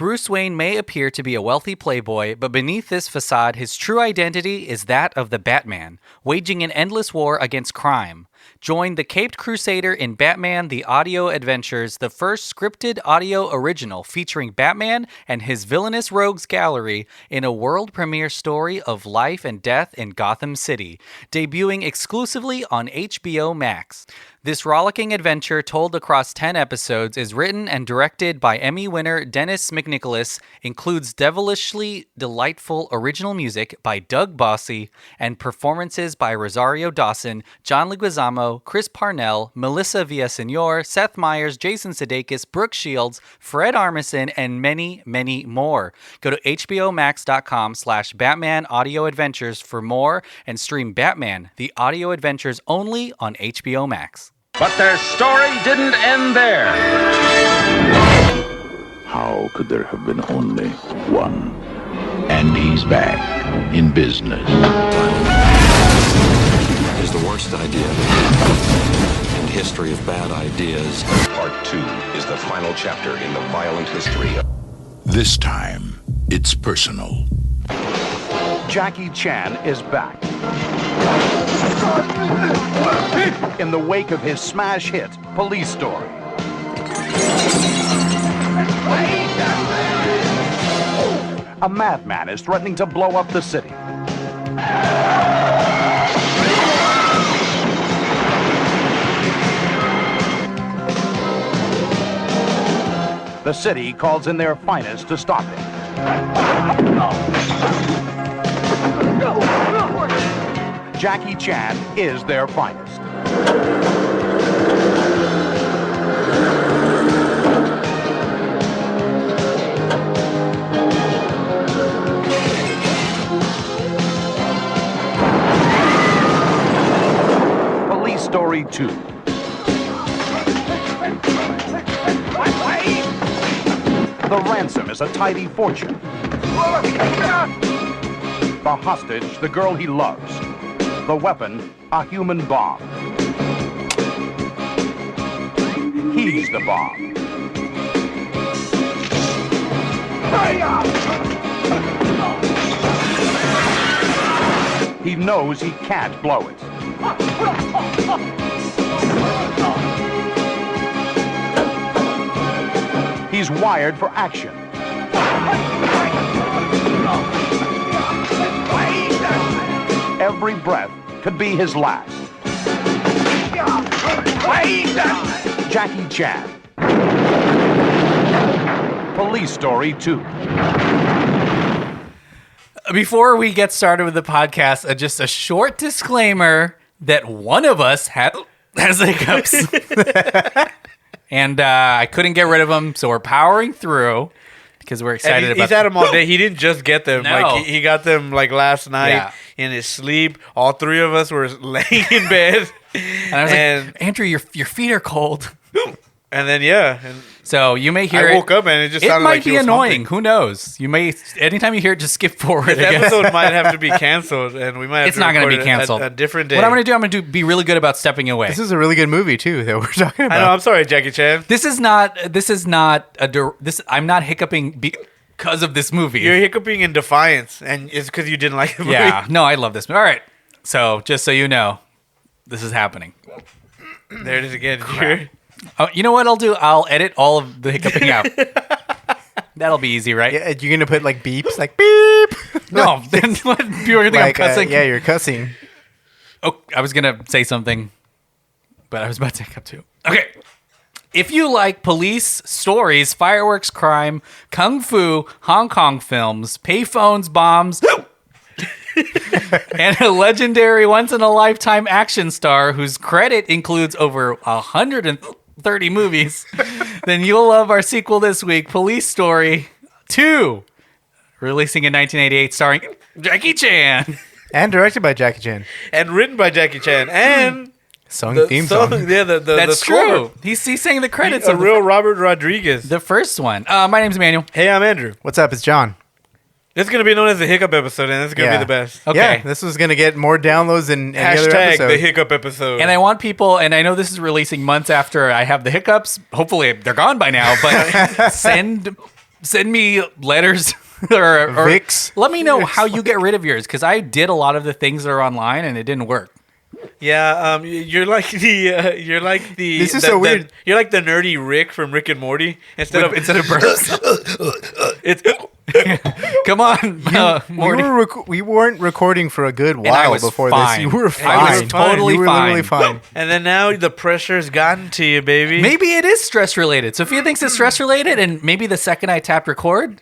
Bruce Wayne may appear to be a wealthy playboy, but beneath this facade, his true identity is that of the Batman, waging an endless war against crime. Join the Caped Crusader in Batman The Audio Adventures, the first scripted audio original featuring Batman and his villainous rogues gallery in a world premiere story of life and death in Gotham City, debuting exclusively on HBO Max. This rollicking adventure, told across 10 episodes, is written and directed by Emmy winner Dennis McNicholas, includes devilishly delightful original music by Doug Bossy, and performances by Rosario Dawson, John Leguizamo, Chris Parnell, Melissa Villaseñor, Seth Meyers, Jason Sudeikis, Brooke Shields, Fred Armisen, and many, many more. Go to hbomax.com/Batman Audio Adventures for more and stream Batman, The Audio Adventures only on HBO Max. But their story didn't end there. How could there have been only one? And he's back in business. Is the worst idea in the history of bad ideas. Part 2 is the final chapter in the violent history. This time, it's personal. Jackie Chan is back. In the wake of his smash hit, Police Story. A madman is threatening to blow up the city. The city calls in their finest to stop him. Jackie Chan is their finest. Police Story 2. The ransom is a tidy fortune. The hostage, the girl he loves. The weapon, a human bomb. He's the bomb. He knows he can't blow it. He's wired for action. Every breath could be his last. Jackie Chan. Police Story 2. Before we get started with the podcast, just a short disclaimer that one of us has hiccups. And I couldn't get rid of them, so we're powering through because we're excited about He's had them all day. He didn't just get them. No. Like he got them like last night in his sleep. All three of us were laying in bed. And I was like, Andrew, your feet are cold. And then, yeah. And so you may hear I woke up and it just sounded like it might be annoying. Who knows? You may, anytime you hear it, just skip forward. This episode might have to be canceled, and we might have It's to not going to be record canceled. a different day. What I'm going to do, I'm going to be really good about stepping away. This is a really good movie, too, that we're talking about. I know, I'm sorry, Jackie Chan. I'm not hiccuping because of this movie. You're hiccuping in defiance, and it's because you didn't like the movie. Yeah, no, I love this movie. All right. So, just so you know, this is happening. There it is again. Oh, you know what I'll do? I'll edit all of the hiccuping out. That'll be easy, right? Yeah, you're going to put like beeps, like beep. No, then what? People are going to think I'm cussing. Yeah, you're cussing. Oh, I was going to say something, but I was about to hiccup too. Okay. If you like police stories, fireworks, crime, kung fu, Hong Kong films, payphones, bombs, and a legendary once-in-a-lifetime action star whose credit includes over 130 movies, then you'll love our sequel this week, Police Story 2, releasing in 1988, starring Jackie Chan. And directed by Jackie Chan. And written by Jackie Chan. And Sung the theme song. Yeah, That's the score. true. He's saying the credits A of real Robert Rodriguez. the first one. My name's Emmanuel. Hey, I'm Andrew. What's up? It's John. It's going to be known as the Hiccup episode, and it's going to be the best. Okay. Yeah, this was going to get more downloads than any other Hashtag episode. the Hiccup episode. And I want people, and I know this is releasing months after I have the hiccups. Hopefully they're gone by now, but send send me letters or Vicks. let me know how you get rid of yours, because I did a lot of the things that are online and it didn't work. Yeah, you're like the This is so weird. You're like the nerdy Rick from Rick and Morty. Instead of burps. it's Come on, Morty. We weren't recording for a good I while was before fine. this. You were I fine. was totally you were literally fine. fine. and then now the pressure's gotten to you, baby. Maybe it is stress related. Sophia thinks it's stress related, and maybe the second I tapped record,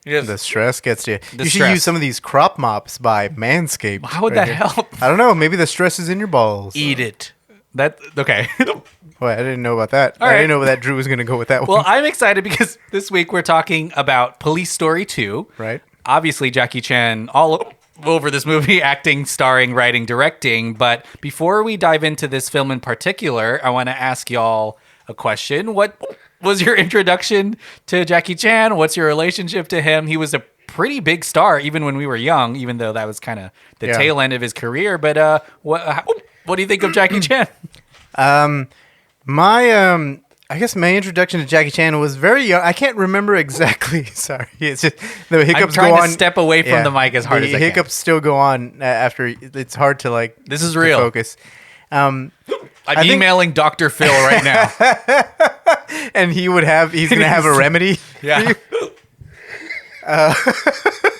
Yes. The stress gets to you. The You should stress. use some of these crop mops by Manscaped. how would right that here. help? I don't know. Maybe the stress is in your balls. Eat it. That okay. Wait, I didn't know about that. All I right. didn't know that Drew was going to go with that Well, one. I'm excited because this week we're talking about Police Story 2. Right. Obviously, Jackie Chan all over this movie, acting, starring, writing, directing. But before we dive into this film in particular, I want to ask y'all a question. What was your introduction to Jackie Chan? What's your relationship to him? He was a pretty big star even when we were young, even though that was kind of the Yeah. tail end of his career. But what do you think of Jackie Chan? I guess my introduction to Jackie Chan was very young. I can't remember exactly. Sorry, it's just the hiccups trying go to on. step away from the mic as hard the as I can. hiccups still go on after. It's hard to like. This is to real. Focus. I'm think- emailing Dr. Phil right now. And he's gonna have a remedy. Yeah.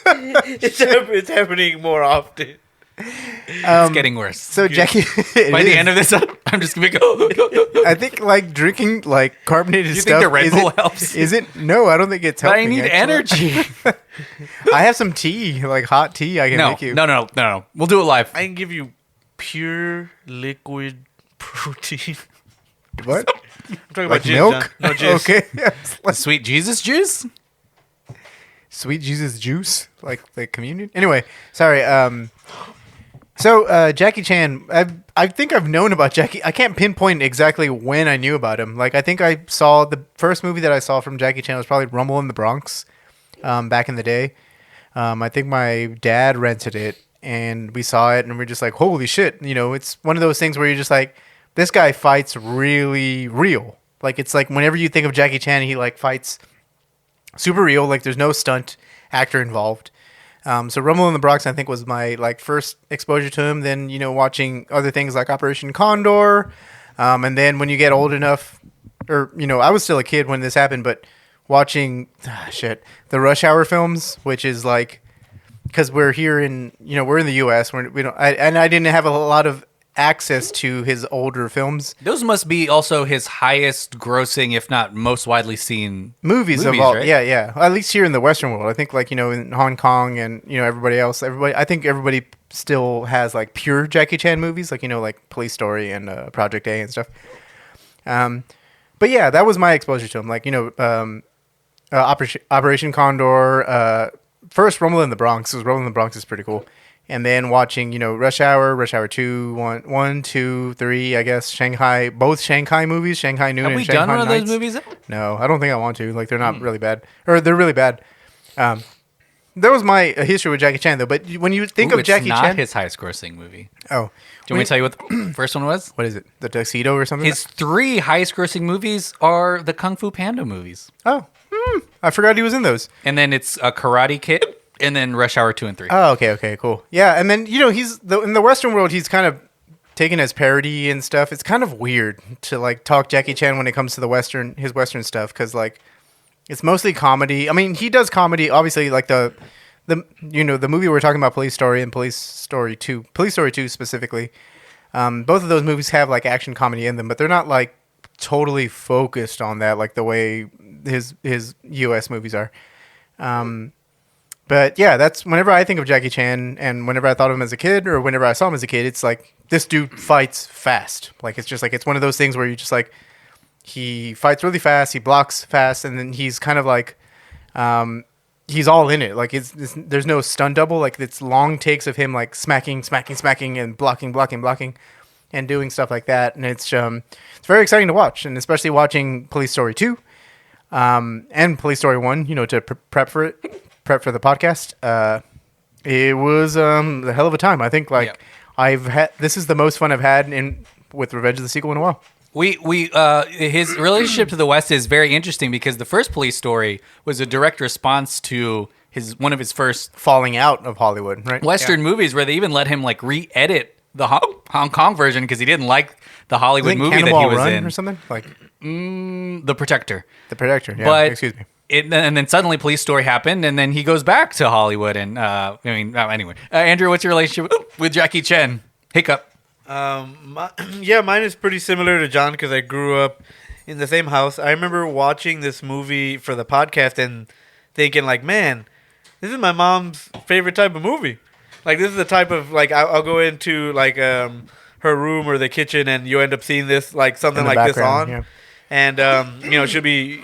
It's happening more often. It's getting worse. So Jackie, By the end of this, I'm just gonna go. I think like drinking like carbonated You think stuff. the Red Bull isn't- helps? Isn't no? I don't think it's But helping. I need actually. energy. I have some tea, like hot tea. I can No, make you. no. We'll do it live. I can give you pure liquid protein. What? I'm talking Like about jizz, milk? John. No jizz. Okay. Like Sweet Jesus juice? sweet Jesus juice, like the communion. Anyway, sorry. So Jackie Chan, I think I've known about Jackie. I can't pinpoint exactly when I knew about him. Like I think I saw the first movie that I saw from Jackie Chan was probably Rumble in the Bronx, back in the day. I think my dad rented it and we saw it and we're just like, holy shit! You know, it's one of those things where you're just like, this guy fights really real. Like it's like whenever you think of Jackie Chan, he like fights super real. Like there's no stunt actor involved. So Rumble in the Bronx, I think, was my like first exposure to him. Then watching other things like Operation Condor, and then when you get old enough, or I was still a kid when this happened, but watching the Rush Hour films, which is like because we're here in we're in the U.S. We don't, I didn't have a lot of access to his older films. Those must be also his highest grossing, if not most widely seen Movies of all, right? yeah. At least here in the Western world, I think like in Hong Kong and everybody else, I think everybody still has like pure Jackie Chan movies, like like Police Story and Project A and stuff. But yeah, that was my exposure to him. Like Operation Condor, first Rumble in the Bronx. Rumble in the Bronx is pretty cool. And then watching, Rush Hour 2, 1, 2, 3, I guess, Shanghai, both Shanghai movies, Shanghai Noon Have and we Shanghai done one of Nights. those movies? No, I don't think I want to. Like, they're not really bad. Or they're really bad. That was my history with Jackie Chan, though. But when you think of it's Jackie not Chan... his highest grossing movie. Oh. Do you want me to tell you what the first one was? What is it? The Tuxedo or something? His 3 highest grossing movies are the Kung Fu Panda movies. Oh. I forgot he was in those. And then it's a Karate Kid, and then Rush Hour 2 and 3. Oh, okay, cool. Yeah, and then, he's... in the Western world, he's kind of taken as parody and stuff. It's kind of weird to, like, talk Jackie Chan when it comes to his Western stuff, because, like, it's mostly comedy. I mean, he does comedy, obviously, like, the movie we're talking about, Police Story and Police Story 2 specifically, both of those movies have, like, action comedy in them, but they're not, like, totally focused on that, like, the way his U.S. movies are. But yeah, that's whenever I think of Jackie Chan and whenever I thought of him as a kid or whenever I saw him as a kid, it's like this dude fights fast. Like it's just like it's one of those things where you just like he fights really fast, he blocks fast, and then he's kind of like he's all in it. Like it's there's no stunt double. Like it's long takes of him like smacking and blocking and doing stuff like that. And it's very exciting to watch, and especially watching Police Story 2 and Police Story 1. To prep for the podcast. It was a hell of a time. I think this is the most fun I've had with Revenge of the Sequel in a while. His relationship to the West is very interesting because the first Police Story was a direct response to one of his first Falling out of Hollywood, right? Western movies, where they even let him like re-edit the Hong Kong version because he didn't like the Hollywood movie that he Cannonball was Run in, or something like The Protector. The Protector. Yeah, But excuse me. And then suddenly Police Story happened, and then he goes back to Hollywood. And anyway, Andrew, what's your relationship with Jackie Chan? Hiccup. Mine is pretty similar to John because I grew up in the same house. I remember watching this movie for the podcast and thinking, like, man, this is my mom's favorite type of movie. Like, this is the type of, like, I'll go into, like, her room or the kitchen, and you end up seeing this, like, something like this on. Yeah. And she'll be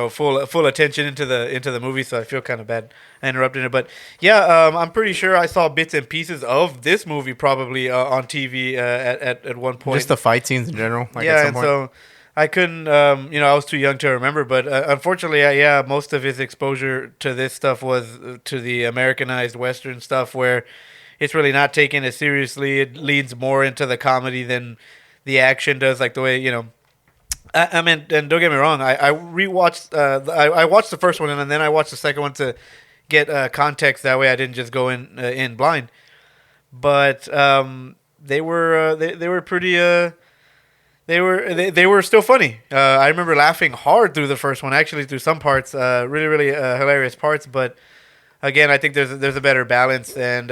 full attention into the movie, so I feel kind of bad interrupting it. But yeah, I'm pretty sure I saw bits and pieces of this movie probably on TV at one point. Just the fight scenes in general. Like Yeah, at some and point. so I couldn't. I was too young to remember. But unfortunately, most of his exposure to this stuff was to the Americanized Western stuff, where it's really not taken as seriously. It leads more into the comedy than the action does, like the way I mean, and don't get me wrong. I rewatched. I watched the first one, and then I watched the second one to get context. That way, I didn't just go in blind. But they were pretty. They were still funny. I remember laughing hard through the first one. Actually, through some parts, really hilarious parts. But again, I think there's a better balance and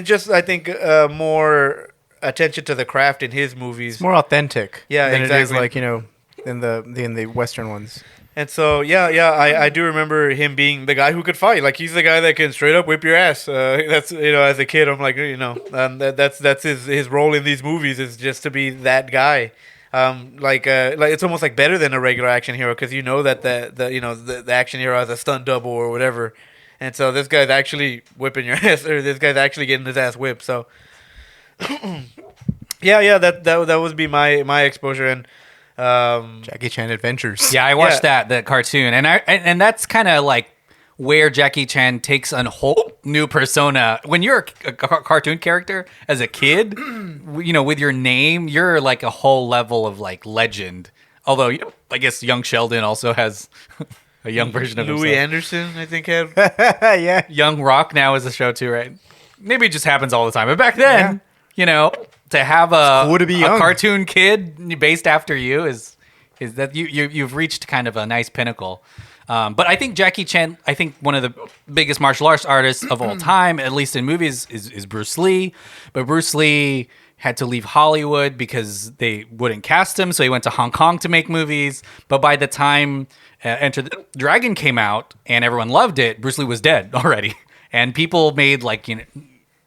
just I think more attention to the craft in his movies. It's more authentic. Yeah, than exactly. it is like in the Western ones. And so I do remember him being the guy who could fight. Like he's the guy that can straight up whip your ass. That's as a kid I'm like that's his role in these movies is just to be that guy. Like it's almost like better than a regular action hero because that the action hero has a stunt double or whatever. And so this guy's actually whipping your ass, or this guy's actually getting his ass whipped. So that would be my exposure. And Jackie Chan Adventures. Yeah, I watched that cartoon, and that's kind of like where Jackie Chan takes a whole new persona. When you're a cartoon character as a kid, with your name, you're like a whole level of like legend. Although I guess Young Sheldon also has a young version of Louis himself. Anderson, I think, had. Yeah. Young Rock now is a show too, right? Maybe it just happens all the time. But back then, to have a cool to be young. cartoon kid based after you is that you've reached kind of a nice pinnacle. But I think Jackie Chan, one of the biggest martial arts artists of all time, at least in movies, is Bruce Lee. But Bruce Lee had to leave Hollywood because they wouldn't cast him, so he went to Hong Kong to make movies. But by the time Enter the Dragon came out and everyone loved it, Bruce Lee was dead already. And people made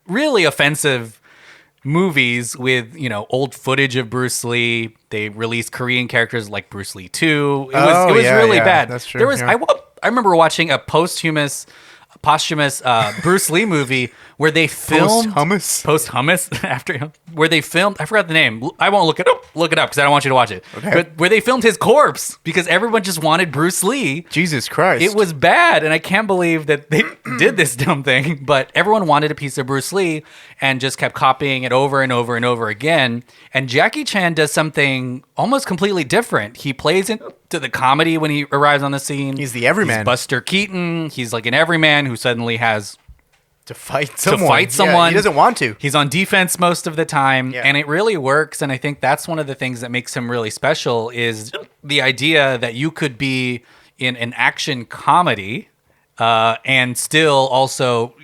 really offensive movies with old footage of Bruce Lee. They released Korean characters like Bruce Lee 2. It was really bad. That's true. There was I remember watching a posthumous Bruce Lee movie where they filmed posthumous after where they filmed. I forgot the name. I won't look it up because I don't want you to watch it. Okay. But where they filmed his corpse because everyone just wanted Bruce Lee. Jesus Christ. It was bad, and I can't believe that they did this dumb thing. But everyone wanted a piece of Bruce Lee and just kept copying it over and over and over again. And Jackie Chan does something almost completely different. He plays into the comedy when he arrives on the scene. He's the everyman. He's Buster Keaton. He's like an everyman who suddenly has to fight someone. Yeah, he doesn't want to. He's on defense most of the time, and it really works. And I think that's one of the things that makes him really special is the idea that you could be in an action comedy and still also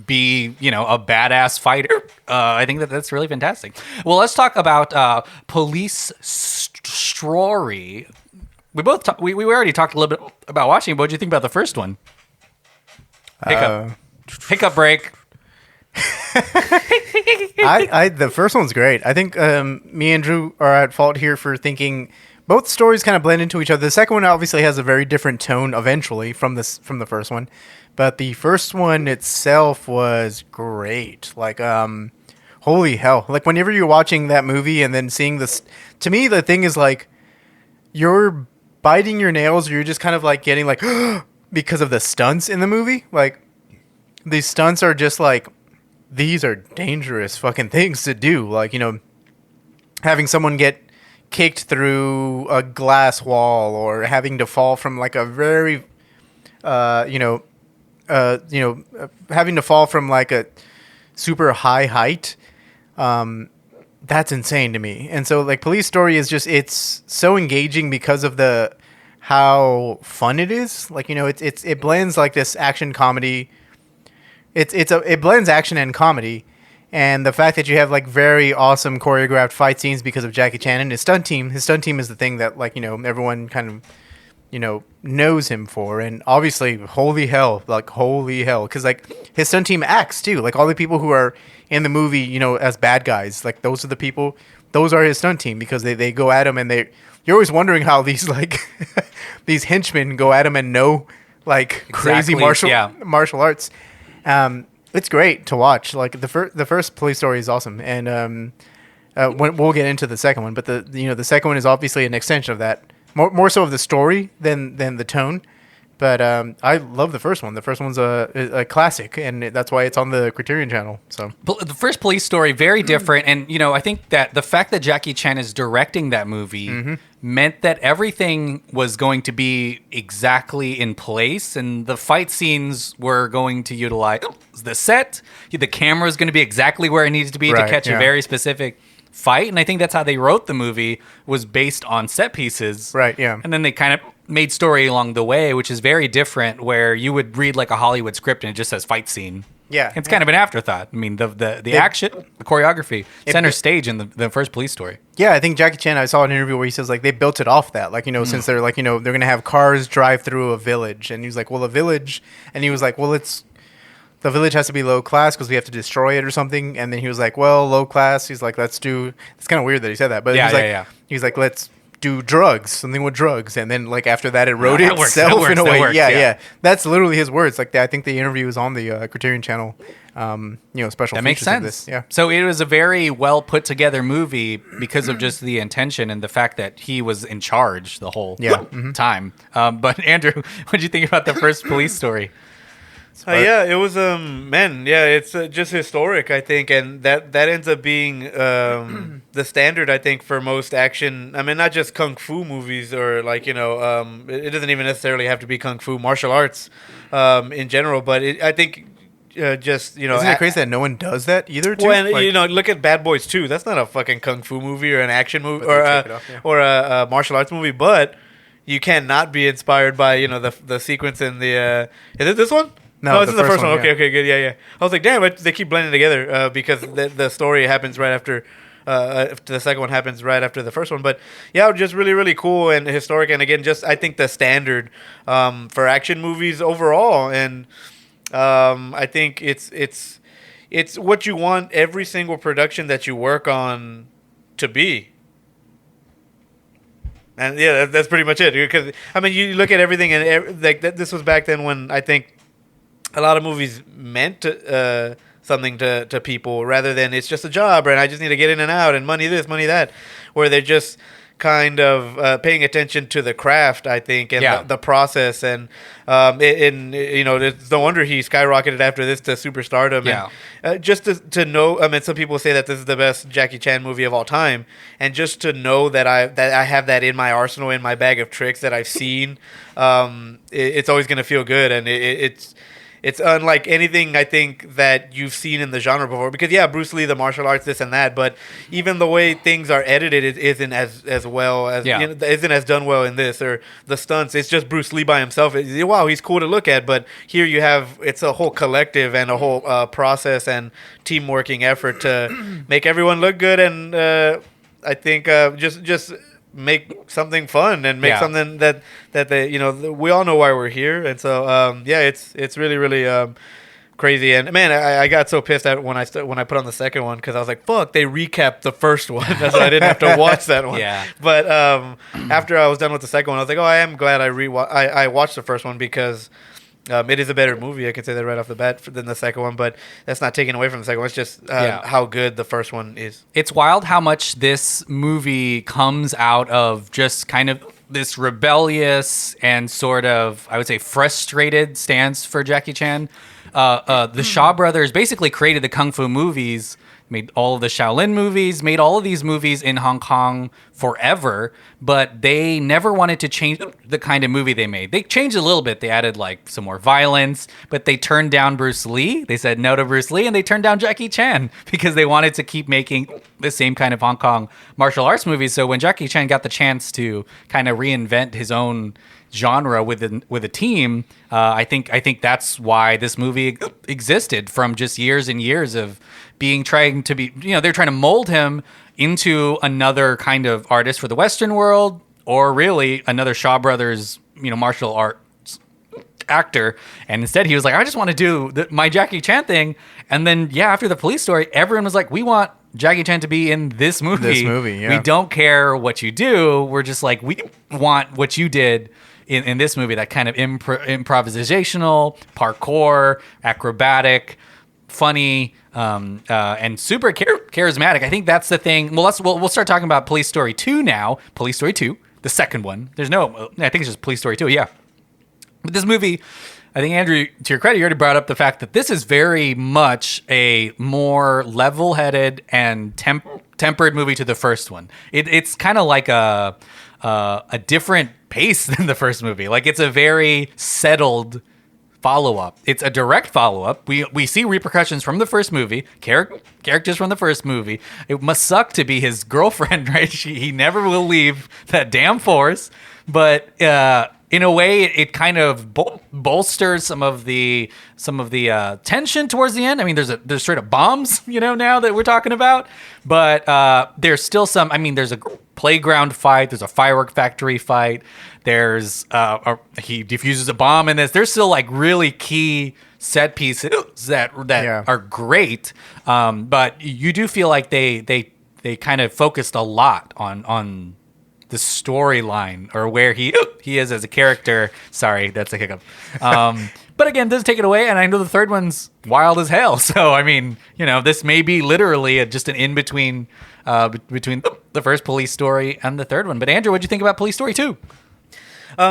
be, a badass fighter. I think that's really fantastic. Well, let's talk about Police Story. We already talked a little bit about watching it, but what did you think about the first one? Hiccup break. The first one's great. I think me and Drew are at fault here for thinking both stories kind of blend into each other. The second one obviously has a very different tone eventually from the first one, but the first one itself was great. Like holy hell! Like whenever you're watching that movie and then seeing this, to me the thing is like you're biting your nails, or you're just kind of like getting like because of the stunts in the movie. Like these stunts are just like, these are dangerous fucking things to do. Like, having someone get kicked through a glass wall or having to fall from like a very, having to fall from like a super high height. That's insane to me. And so like Police Story is just, it's so engaging because of how fun it is. Like, it blends like this action comedy. It blends action and comedy. And the fact that you have like very awesome choreographed fight scenes because of Jackie Chan and his stunt team. His stunt team is the thing that like, everyone kind of, knows him for. And obviously, holy hell. Because like his stunt team acts too. Like all the people who are in the movie, as bad guys, like those are the people, those are his stunt team because they go at him and you're always wondering how these like, these henchmen go at him and know like crazy martial arts. It's great to watch. Like the first Police Story is awesome, and we'll get into the second one. But the second one is obviously an extension of that, more so of the story than the tone. But I love the first one. The first one's a classic, and that's why it's on the Criterion Channel. So the first Police Story, very different, and I think that the fact that Jackie Chan is directing that movie meant that everything was going to be exactly in place, and the fight scenes were going to utilize the set. The camera is going to be exactly where it needs to be to catch a very specific fight, and I think that's how they wrote the movie, was based on set pieces. Right, yeah. And then they kind of made story along the way, which is very different, where you would read like a Hollywood script and it just says fight scene. Yeah. It's kind of an afterthought. I mean, the action, the choreography, center stage in the first Police Story. Yeah, I think Jackie Chan, I saw an interview where he says like they built it off that. Like, since they're like, they're going to have cars drive through a village. And he was like, well, a village. And he was like, well, the village has to be low class because we have to destroy it or something. And then he was like, well, low class. He's like, it's kind of weird that he said that. But he's like, let's do drugs, something with drugs. And then like after that, it wrote itself in a way. Yeah. That's literally his words. Like I think the interview is on the Criterion Channel, special that makes features sense. of this. Yeah. So it was a very well put together movie because of just the intention and the fact that he was in charge the whole time. But Andrew, what did you think about the first Police Story? It was it's just historic, I think, and that ends up being the standard, I think, for most action. I mean, not just kung fu movies or like it doesn't even necessarily have to be kung fu, martial arts in general. But I think isn't it crazy that no one does that either? Too? Well, and look at Bad Boys 2. That's not a fucking kung fu movie or an action movie or a martial arts movie, but you cannot be inspired by the sequence in the. Is it this one? No, this is the first one. Okay, good. Yeah. I was like, damn, but they keep blending together because the story happens right after. The second one happens right after the first one, but yeah, just really, really cool and historic, and again, just I think the standard for action movies overall, and I think it's what you want every single production that you work on to be. And yeah, that's pretty much it. Because I mean, you look at everything, and this was back then when I think a lot of movies meant something to people rather than it's just a job and I just need to get in and out and money this, money that, where they're just kind of paying attention to the craft, I think, and the process. And it's no wonder he skyrocketed after this to superstardom. Yeah. And just to know, I mean, some people say that this is the best Jackie Chan movie of all time, and just to know that I have that in my arsenal, in my bag of tricks that I've seen, it's always going to feel good, and it's unlike anything I think that you've seen in the genre before. Because Bruce Lee, the martial arts, this and that, but even the way things are edited, it isn't as well as isn't as done well in this, or the stunts. It's just Bruce Lee by himself. Wow, he's cool to look at, but here you have it's a whole collective and a whole process and team working effort to make everyone look good, and I think just make something fun and make something that they we all know why we're here, and so it's really, really crazy. And man, I got so pissed at when I put on the second one because I was like, fuck, they recapped the first one, so I didn't have to watch that one. But after I was done with the second one, I was like, oh, I am glad I watched the first one because it is a better movie. I can say that right off the bat than the second one, but that's not taken away from the second one. It's just how good the first one is. It's wild how much this movie comes out of just kind of this rebellious and sort of, I would say, frustrated stance for Jackie Chan. The Shaw brothers basically created the Kung Fu movies made all of the Shaolin movies, made all of these movies in Hong Kong forever, but they never wanted to change the kind of movie they made. They changed a little bit. They added like some more violence, but they turned down Bruce Lee. They said no to Bruce Lee, and they turned down Jackie Chan because they wanted to keep making the same kind of Hong Kong martial arts movies. So when Jackie Chan got the chance to kind of reinvent his own genre with a team, I think that's why this movie existed from just years and years of trying to be, they're trying to mold him into another kind of artist for the Western world, or really another Shaw Brothers, martial arts actor. And instead he was like, I just want to do my Jackie Chan thing. And then, after the police story, everyone was like, we want Jackie Chan to be in this movie. We don't care what you do. We're just like, we want what you did in this movie, that kind of improvisational, parkour, acrobatic, funny, and super charismatic. I think that's the thing. Well, we'll start talking about Police Story 2 now. Police Story 2, the second one. I think it's just Police Story 2, yeah. But this movie, I think, Andrew, to your credit, you already brought up the fact that this is very much a more level-headed and tempered movie to the first one. It's kind of like a different pace than the first movie. Like, it's a very settled follow-up. It's a direct follow-up. We see repercussions from the first movie, characters from the first movie. It must suck to be his girlfriend, right? He never will leave that damn force. But in a way, it kind of bolsters some of the tension towards the end. I mean, there's straight up bombs, now that we're talking about. But there's still some. I mean, there's a playground fight. There's a firework factory fight. There's he defuses a bomb in this. There's still like really key set pieces that are great. But you do feel like they kind of focused a lot on the storyline, or where he is as a character. Sorry, that's a hiccup. But again, doesn't take it away. And I know the third one's wild as hell. So I mean, this may be literally just an in between between the first Police Story and the third one. But Andrew, what'd you think about Police Story 2?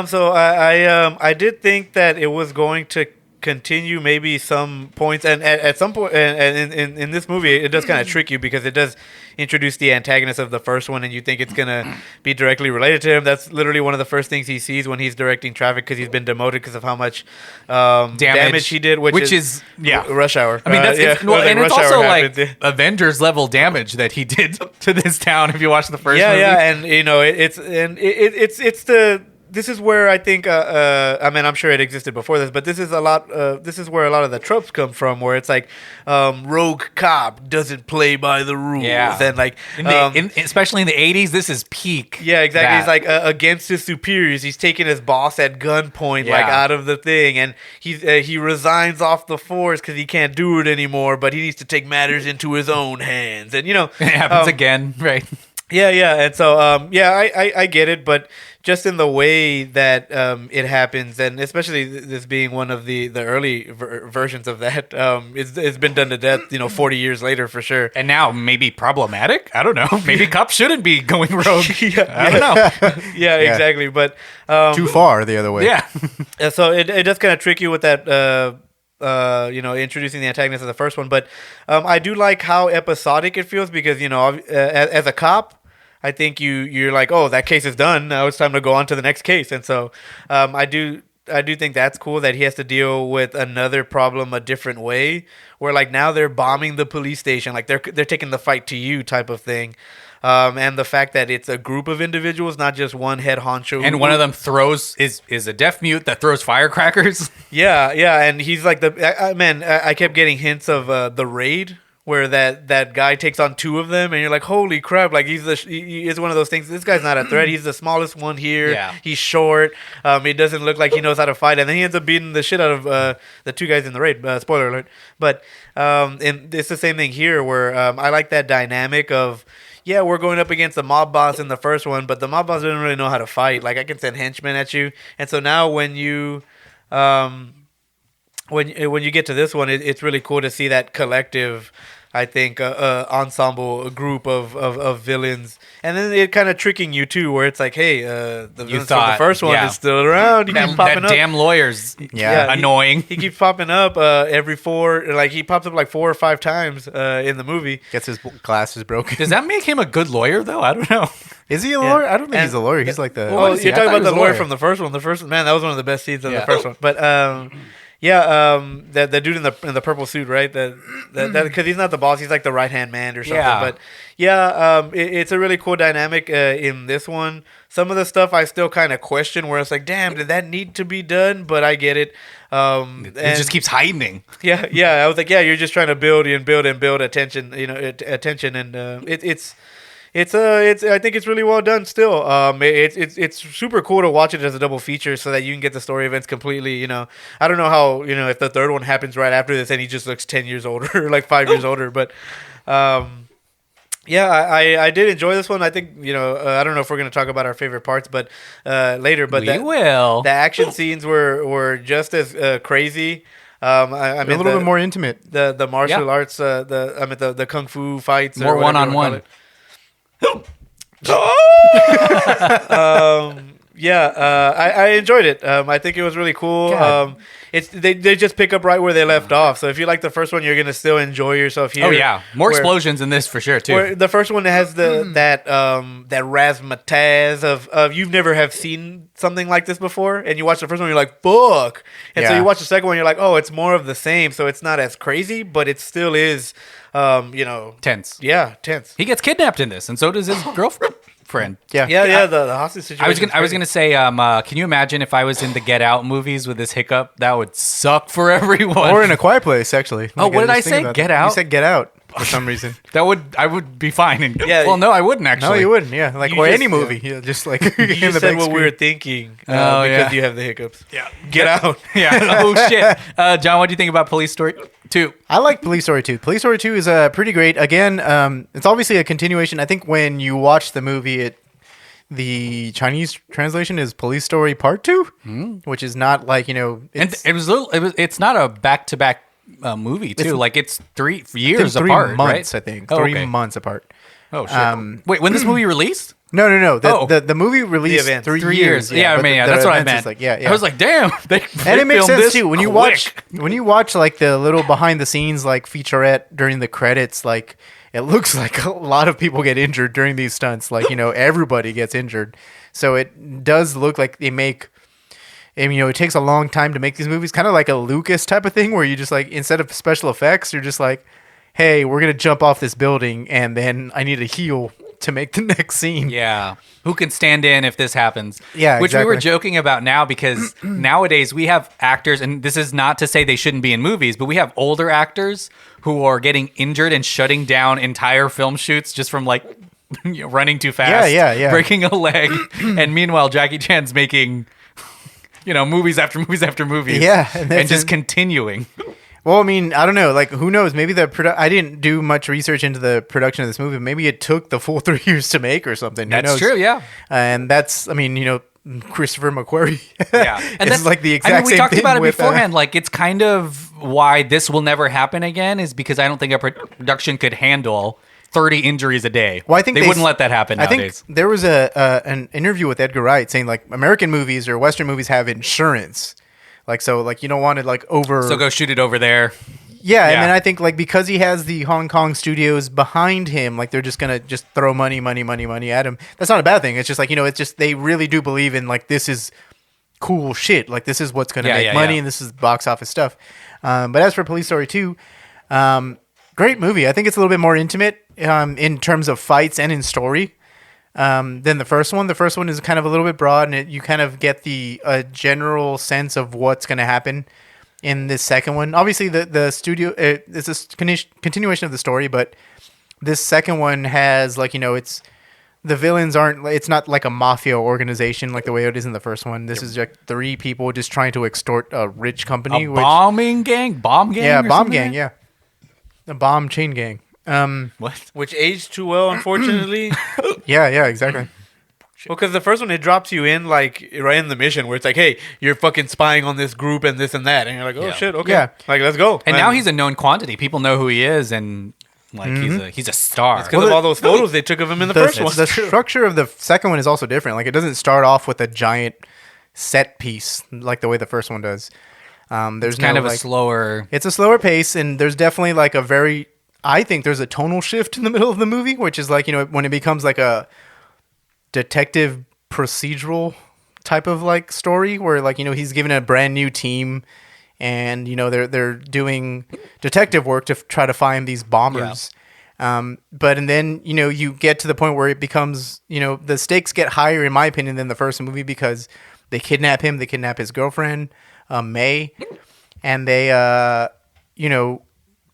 So I did think that it was going to continue maybe some points, and at some point, and in this movie, it does kind of trick you because it does introduce the antagonist of the first one, and you think it's gonna be directly related to him. That's literally one of the first things he sees when he's directing traffic, because he's been demoted because of how much damage he did, which is Rush Hour. I mean, that's and it's also like Avengers level damage that he did to this town. If you watch the first movie, and it's the. This is where I think, I mean, I'm sure it existed before this, but this is where a lot of the tropes come from, where it's like, rogue cop doesn't play by the rules, and like, especially in the '80s, this is peak. Yeah, exactly. He's like against his superiors. He's taking his boss at gunpoint, like out of the thing, and he resigns off the force because he can't do it anymore, but he needs to take matters into his own hands, and it happens again, right? Yeah, and so I get it, but just in the way that it happens, and especially this being one of the early versions of that, it's been done to death, 40 years later for sure. And now maybe problematic. I don't know. Maybe cops shouldn't be going rogue. I don't know. Yeah, exactly. But too far the other way. Yeah. So it does kind of trick you with that. Introducing the antagonist of the first one, but I do like how episodic it feels, because as a cop, I think you're like, oh, that case is done. Now it's time to go on to the next case. And so I do think that's cool that he has to deal with another problem a different way, where like now they're bombing the police station, like they're taking the fight to you type of thing. And the fact that it's a group of individuals, not just one head honcho. And one of them is a deaf mute that throws firecrackers. Yeah, and he's like I kept getting hints of The Raid, where that guy takes on two of them, and you're like, holy crap, like he is one of those things. This guy's not a threat. He's the smallest one here. Yeah. He's short. It doesn't look like he knows how to fight, and then he ends up beating the shit out of the two guys in the raid. Spoiler alert. But and it's the same thing here, where I like that dynamic of, we're going up against the mob boss in the first one, but the mob boss doesn't really know how to fight. Like, I can send henchmen at you, and so now when you when you get to this one, it's really cool to see that collective I think ensemble, a group of villains, and then it kind of tricking you too, where it's like, hey, the villains from the first one is still around. He keeps popping that up. damn lawyer's annoying. He keeps popping up every he pops up like 4 or 5 times in the movie. Gets his glasses broken. Does that make him a good lawyer though? I don't know. Is he a lawyer? I don't think he's a lawyer. He's like the. Oh, you're talking about the lawyer lawyer from the first one. The first man, that was one of the best scenes in the first one. But that dude in the purple suit, right? That because he's not the boss, he's like the right hand man or something. Yeah. But it's a really cool dynamic in this one. Some of the stuff I still kind of question, where it's like, damn, did that need to be done? But I get it. It just keeps heightening. Yeah. I was like, yeah, you're just trying to build attention, attention, and it's I think it's really well done still. It's super cool to watch it as a double feature so that you can get the story events completely, I don't know how, if the third one happens right after this and he just looks 10 years older, like 5 years older, but I did enjoy this one. I think, I don't know if we're going to talk about our favorite parts, but later, but we will. The action scenes were just as crazy. I mean, a little bit more intimate. The martial arts, the kung fu fights, more one-on-one. I enjoyed it. I think it was really cool. They just pick up right where they left off. So if you like the first one, you're gonna still enjoy yourself here. Oh yeah, more explosions in this for sure too. Where the first one has that razzmatazz of you've never have seen something like this before, and you watch the first one, you're like, fuck, and so you watch the second one, you're like, oh, it's more of the same. So it's not as crazy, but it still is. Tense. Yeah, tense. He gets kidnapped in this, and so does his girlfriend. Yeah. The hostage situation. I was gonna say, can you imagine if I was in the Get Out movies with this hiccup? That would suck for everyone. Or in A Quiet Place, actually. Oh, what did I say? Get Out? You said Get Out for some reason. I would be fine. And, Yeah. Well, no, I wouldn't actually. No, you wouldn't. Yeah, like You or just- any movie. Yeah, just like You in just the said big what we screen. were thinking Oh, because yeah. you have the hiccups. Yeah. Get out. Yeah. Oh shit. John, what do you think about Police Story 2? I like Police Story 2. Police Story 2 is pretty great. Again, it's obviously a continuation. I think when you watch the movie, the Chinese translation is Police Story Part 2, which is not like, it's, And it's not a back-to-back movie too. Like it's 3 years 3 apart, months, right? I think. Oh, 3 okay. months apart. Oh shit. Wait, when this movie released? No. Oh. The movie released event. 3 years. Yeah, I but mean, the that's what I events meant. is like, yeah. I was like, damn. And it makes sense too quick. when you watch like the little behind the scenes like featurette during the credits, like it looks like a lot of people get injured during these stunts. Like everybody gets injured, so it does look like they make. And it takes a long time to make these movies, kind of like a Lucas type of thing, where you just like instead of special effects, you're just like, hey, we're gonna jump off this building, and then I need a heel to make the next scene. Yeah. Who can stand in if this happens? Yeah, Which we were exactly. joking about now because nowadays we have actors, and this is not to say they shouldn't be in movies, but we have older actors who are getting injured and shutting down entire film shoots just from like running too fast, Yeah. breaking a leg. And meanwhile, Jackie Chan's making, movies after movies after movies. Yeah, And just continuing. Well, I mean, I don't know. Like, who knows? Maybe I didn't do much research into the production of this movie. Maybe it took the full 3 years to make or something. Who That's knows? true, yeah. And that's, I mean, Christopher McQuarrie. Yeah, and it's that's like the exact we same talked thing about it with, beforehand. Like it's kind of why this will never happen again is because I don't think a production could handle 30 injuries a day. Well, I think they wouldn't let that happen nowadays. I think there was an interview with Edgar Wright saying like American movies or Western movies have insurance. Like so, like you don't want it like over. So go shoot it over there. Yeah, Yeah. and then I think like because he has the Hong Kong studios behind him, like they're just gonna just throw money at him. That's not a bad thing. It's just like it's just they really do believe in like this is cool shit. Like this is what's gonna make money, and this is box office stuff. But as for Police Story 2, great movie. I think it's a little bit more intimate in terms of fights and in story than the first one. The first one is kind of a little bit broad, and you kind of get the general sense of what's gonna happen. In this second one, obviously the studio it's a continuation of the story, but this second one has like it's the villains aren't. It's not like a mafia organization like the way it is in the first one. This is like 3 people just trying to extort a rich company. Bomb gang. Yeah, or bomb something? gang. Yeah, the bomb chain gang. What? Which aged too well, unfortunately. Yeah, exactly. Well, because the first one, it drops you in, like, right in the mission, where it's like, hey, you're fucking spying on this group and this and that. And you're like, oh, Yeah. shit, okay. Yeah. Like, let's go. And now he's a known quantity. People know who he is, and Like he's a star. Because of all those photos they took of him in the first one. The structure of the second one is also different. Like, it doesn't start off with a giant set piece like the way the first one does. There's kind no, of a like, slower. It's a slower pace, and there's definitely like a very. I think there's a tonal shift in the middle of the movie, which is like, when it becomes like a detective procedural type of like story where, like, he's given a brand new team, and they're doing detective work to try to find these bombers. But and then you get to the point where it becomes the stakes get higher, in my opinion, than the first movie, because they kidnap him, they kidnap his girlfriend, May, and they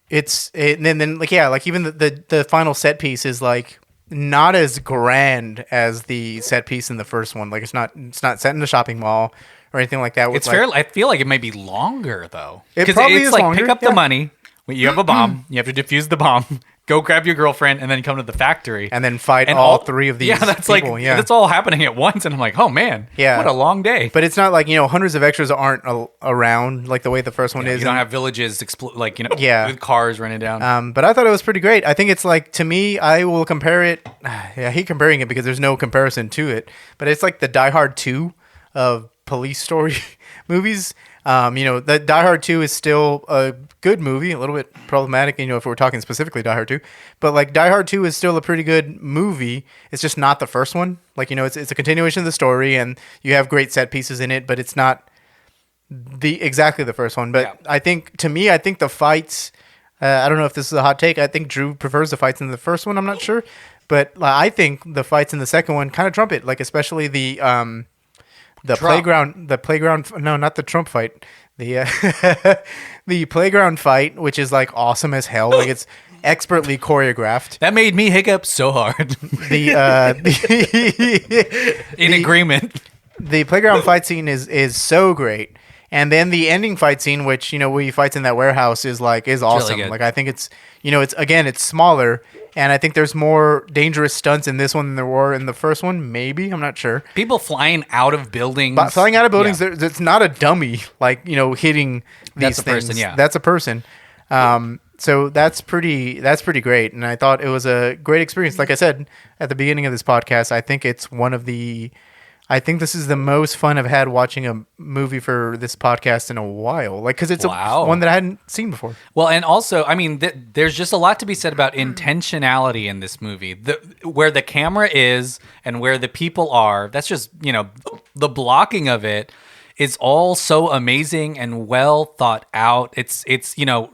then like, yeah, like, even the final set piece is like not as grand as the set piece in the first one. Like, it's not set in the shopping mall or anything like that. It's fair. I feel like it may be longer though. It probably it's is like longer, pick up yeah. the money. You have a bomb. You have to defuse the bomb. Go grab your girlfriend and then come to the factory and then fight and all three of these. Yeah, that's people. like that's all happening at once, and I'm like, oh man, yeah, what a long day. But it's not like hundreds of extras aren't around like the way the first one is. You don't have villages with cars running down. But I thought it was pretty great. I think it's like, to me, I will compare it. I hate comparing it because there's no comparison to it. But it's like the Die Hard 2 of police story movies. The Die Hard 2 is still a good movie, a little bit problematic, if we're talking specifically Die Hard 2. But like, Die Hard 2 is still a pretty good movie. It's just not the first one. Like, it's a continuation of the story, and you have great set pieces in it, but it's not exactly the first one. But yeah. I think the fights, I don't know if this is a hot take. I think Drew prefers the fights in the first one. I'm not sure. But I think the fights in the second one kind of trump it, like, especially the playground, no, not the Trump fight, the the playground fight, which is like awesome as hell. Like, it's expertly choreographed. That made me hiccup so hard. In agreement. The playground fight scene is so great. And then the ending fight scene, which, where he fights in that warehouse, is awesome. Really, like, I think it's smaller, and I think there's more dangerous stunts in this one than there were in the first one. Maybe, I'm not sure. People flying out of buildings. But flying out of buildings, it's not a dummy, like, hitting these That's a things. person, yeah. That's a person. So that's pretty great, and I thought it was a great experience. Like I said at the beginning of this podcast, I think this is the most fun I've had watching a movie for this podcast in a while. Like, because it's one that I hadn't seen before. Well, and also, I mean, there's just a lot to be said about intentionality in this movie. Where the camera is and where the people are, that's just, the blocking of it is all so amazing and well thought out. It's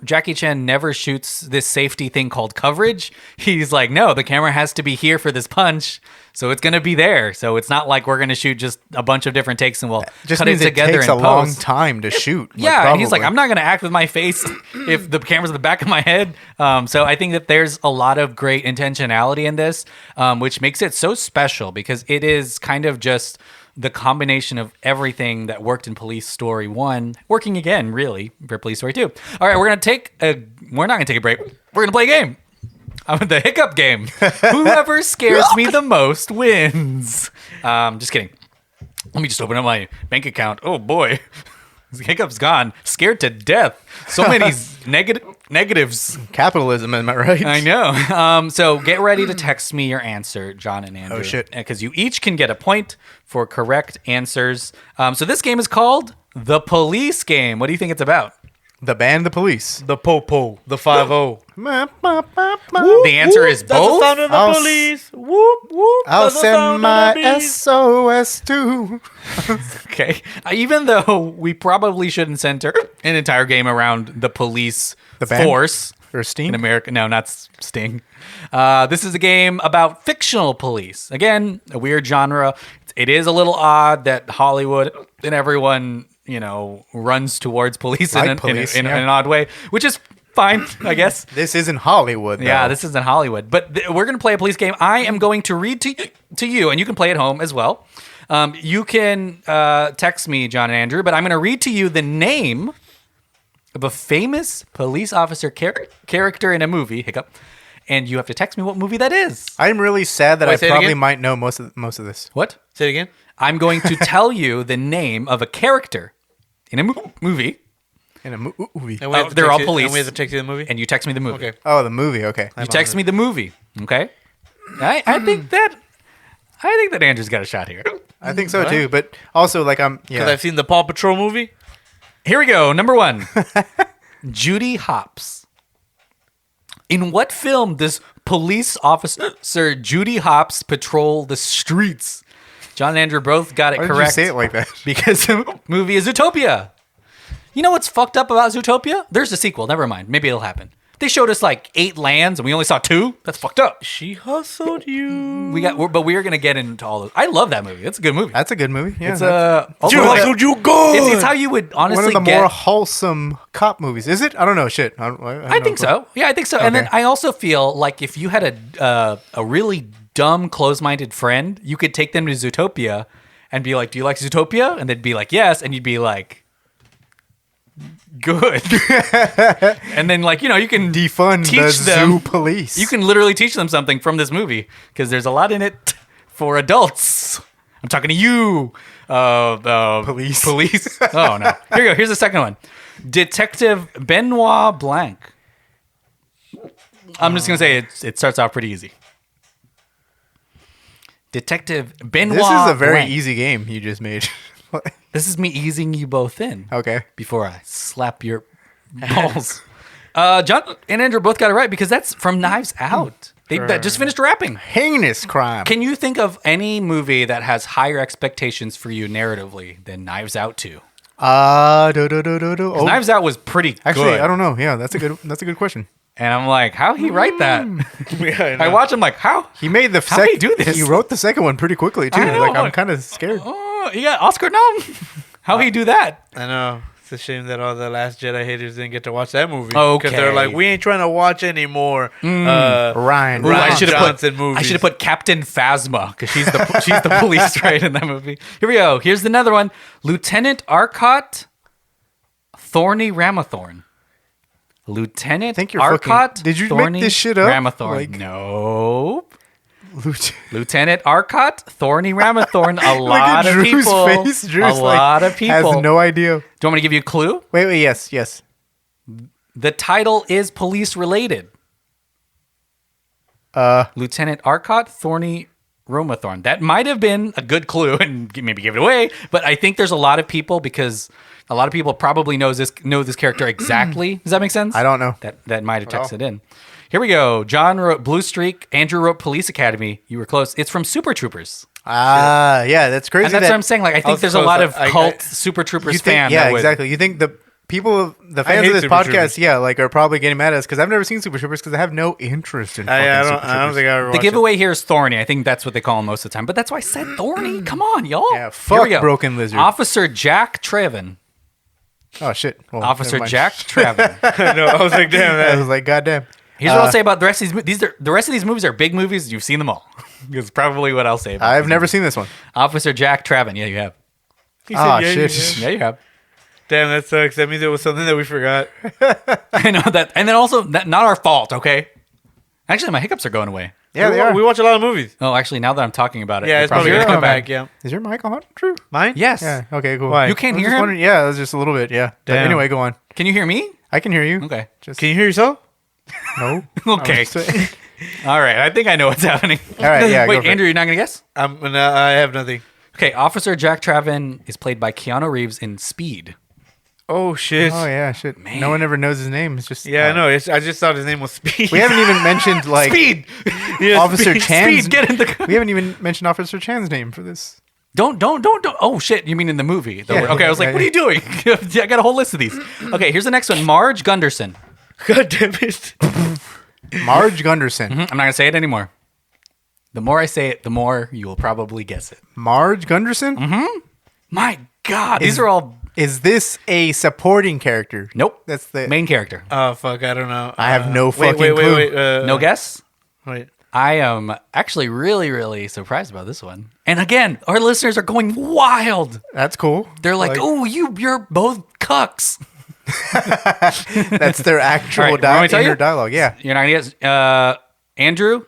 Jackie Chan never shoots this safety thing called coverage. He's like, no, the camera has to be here for this punch, so it's going to be there. So it's not like we're going to shoot just a bunch of different takes and we'll cut it together. It takes in a post. long time to shoot. Yeah, and he's like, I'm not going to act with my face if the camera's in the back of my head. So I think that there's a lot of great intentionality in this, which makes it so special, because it is kind of just the combination of everything that worked in Police Story 1, working again, really, for Police Story 2. All right, we're not going to take a break. We're going to play a game. The hiccup game. Whoever scares me the most wins. Just kidding. Let me just open up my bank account. Oh, boy. Hiccup's gone. Scared to death. So many negatives. Capitalism, am I right? I know. So get ready to text me your answer, John and Andrew. Oh, shit. Because you each can get a point for correct answers. So this game is called The Police Game. What do you think it's about? The band, the police. The po-po, the 5-0. The answer is both. That's the sound of the police. Whoop, whoop. I'll That's the send sound my of the beast. SOS too. Okay. Even though we probably shouldn't center an entire game around the police band? force. Or Sting? In America. No, not Sting. This is a game about fictional police. Again, a weird genre. It is a little odd that Hollywood and everyone, runs towards police, Like in police, an yeah. odd way, which is fine, I guess. This isn't Hollywood, though. Yeah, this isn't Hollywood. But we're going to play a police game. I am going to read to you, and you can play at home as well. You can text me, John and Andrew, but I'm going to read to you the name of a famous police officer character in a movie, hiccup, and you have to text me what movie that is. I'm really sad that Wait, I say it probably again? might know most of this. What? Say it again. I'm going to tell you the name of a character in a movie, In a movie. And we have to they're text all you- police. And we have to text you the movie. And you text me the movie. Okay. Oh, the movie. Okay. You text me the movie. Okay. I think that Andrew's got a shot here. I think so too. But also, like, Because yeah. I've seen the Paw Patrol movie. Here we go. Number 1. Judy Hopps. In what film does police officer Judy Hopps patrol the streets? John and Andrew both got it Why did you correct. say it like that? Because the movie is Zootopia. You know what's fucked up about Zootopia? There's a sequel. Never mind. Maybe it'll happen. They showed us like 8 lands and we only saw 2. That's fucked up. She hustled you. But we are gonna get into all those. I love that movie. It's a good movie. That's a good movie. Yeah. It's She hustled you good. it's how you would honestly one of the get. more wholesome cop movies. Is it? I don't know. Shit. I don't I think know. so. Yeah, I think so. And then Okay. I also feel like if you had a really dumb, close-minded friend, you could take them to Zootopia and be like, "Do you like Zootopia?" And they'd be like, "Yes," and you'd be like, "Good." And then, like, you can Defund teach the them. zoo police. You can literally teach them something from this movie because there's a lot in it for adults. I'm talking to you, Police. Police. Oh no. Here you go. Here's the second one. Detective Benoit Blanc. I'm just gonna say it starts off pretty easy. Detective Benoit. This is a very Blanc. easy game you just made. This is me easing you both in. Okay. Before I slap your balls. John and Andrew both got it right because that's from Knives Out. They just finished rapping. Heinous crime. Can you think of any movie that has higher expectations for you narratively than Knives Out 2? Oh, Knives Out was pretty actually, good. I don't know. Yeah, that's a good question. And I'm like, how he write that? Yeah, I watch him like, how? He made the How did he do this? He wrote the second one pretty quickly too. I know, Like I'm but- kind of scared. Oh, he got Oscar nom. How he do that? I know. It's a shame that all the Last Jedi haters didn't get to watch that movie. Okay. Because they're like, we ain't trying to watch anymore. Ryan. Ooh, I Ryan should have Johnson put. movies. I should have put Captain Phasma because she's the police right in that movie. Here we go. Here's another one. Lieutenant Arcot Thorny Ramathorn. Lieutenant Think you're Arcot. fucking- did you make Thorny this shit up? Ramathorn. Like- Nope. Lieutenant Arcot Thorny Ramathorn. A lot of Drew's people. face. Drew's a lot of people. has no idea. Do you want me to give you a clue? Wait. Yes. The title is police related. Lieutenant Arcot Thorny Ramathorn. That might have been a good clue and maybe give it away, but I think there's a lot of people because a lot of people probably know this character exactly. Does that make sense? I don't know. That might have texted in. Here we go. John wrote Blue Streak. Andrew wrote Police Academy. You were close. It's from Super Troopers. Yeah, that's crazy. And that's what I'm saying. Like, I think was there's a close. lot of I- cult Super Troopers you think, fan. yeah, that would- exactly. You think the people, the fans hate of this Super podcast, Troopers. yeah, like are probably getting mad at us because I've never seen Super Troopers because I have no interest in. fucking I Super don't Troopers. think I ever The watched giveaway here is Thorny. I think that's what they call him most of the time. But that's why I said Thorny. Come on, y'all. Yeah, Here fuck we go. Broken Lizard. Officer Jack Trevin. Oh shit! Well, Officer never mind. Jack Trevin. it. No, I was like, damn, I that. was like, goddamn. Here's what I'll say about the rest of the rest of these movies are big movies. You've seen them all. It's probably what I'll say. About I've these never movies. seen this one. Officer Jack Trevin. Yeah, you have. He Ah, said, shit. Yeah, you have. Damn, that sucks. That means it was something that we forgot. I know that. And then also, not our fault. Okay. Actually, my hiccups are going away. Yeah, we, they are. we watch a lot of movies. Oh, actually, now that I'm talking about it, Yeah, they're it's probably gonna gonna come back. Yeah. Is your mic on? True. Mine? Yes. Yeah. Okay. Cool. Why? You can't I was hear just him? wondering- Yeah, it was just a little bit. Yeah. But Damn. anyway, go on. Can you hear me? I can hear you. Okay. Just Can you hear yourself? no. Okay. All right. I think I know what's happening. All right. Yeah. go Wait, for it. Andrew, you're not gonna guess? I have nothing. Okay. Officer Jack Trevin is played by Keanu Reeves in Speed. Oh shit. Oh yeah. Shit. No one ever knows his name. It's just. Yeah, I know. I just thought his name was Speed. We haven't even mentioned like Speed. Yeah, Officer Speed. Chan's. Speed. Get in the. We haven't even mentioned Officer Chan's name for this. Don't. Oh shit! You mean in the movie? Yeah, Okay, I was like, yeah, what are you doing? I got a whole list of these. Okay, here's the next one. Marge Gunderson. God damn it. Marge Gunderson. I'm not gonna say it anymore. The more I say it, the more you will probably guess it. Marge Gunderson. My God, these are all Is this a supporting character? nope. That's the. Main character. Oh fuck, I don't know. I have no wait, fucking clue. Wait. No guess. Wait. I am actually really, really surprised about this one. And again, our listeners are going wild. That's cool. They're like, "Oh, you're both cucks." That's their actual All right, want me to tell you? inner dialogue. Yeah. You're not gonna guess. Andrew,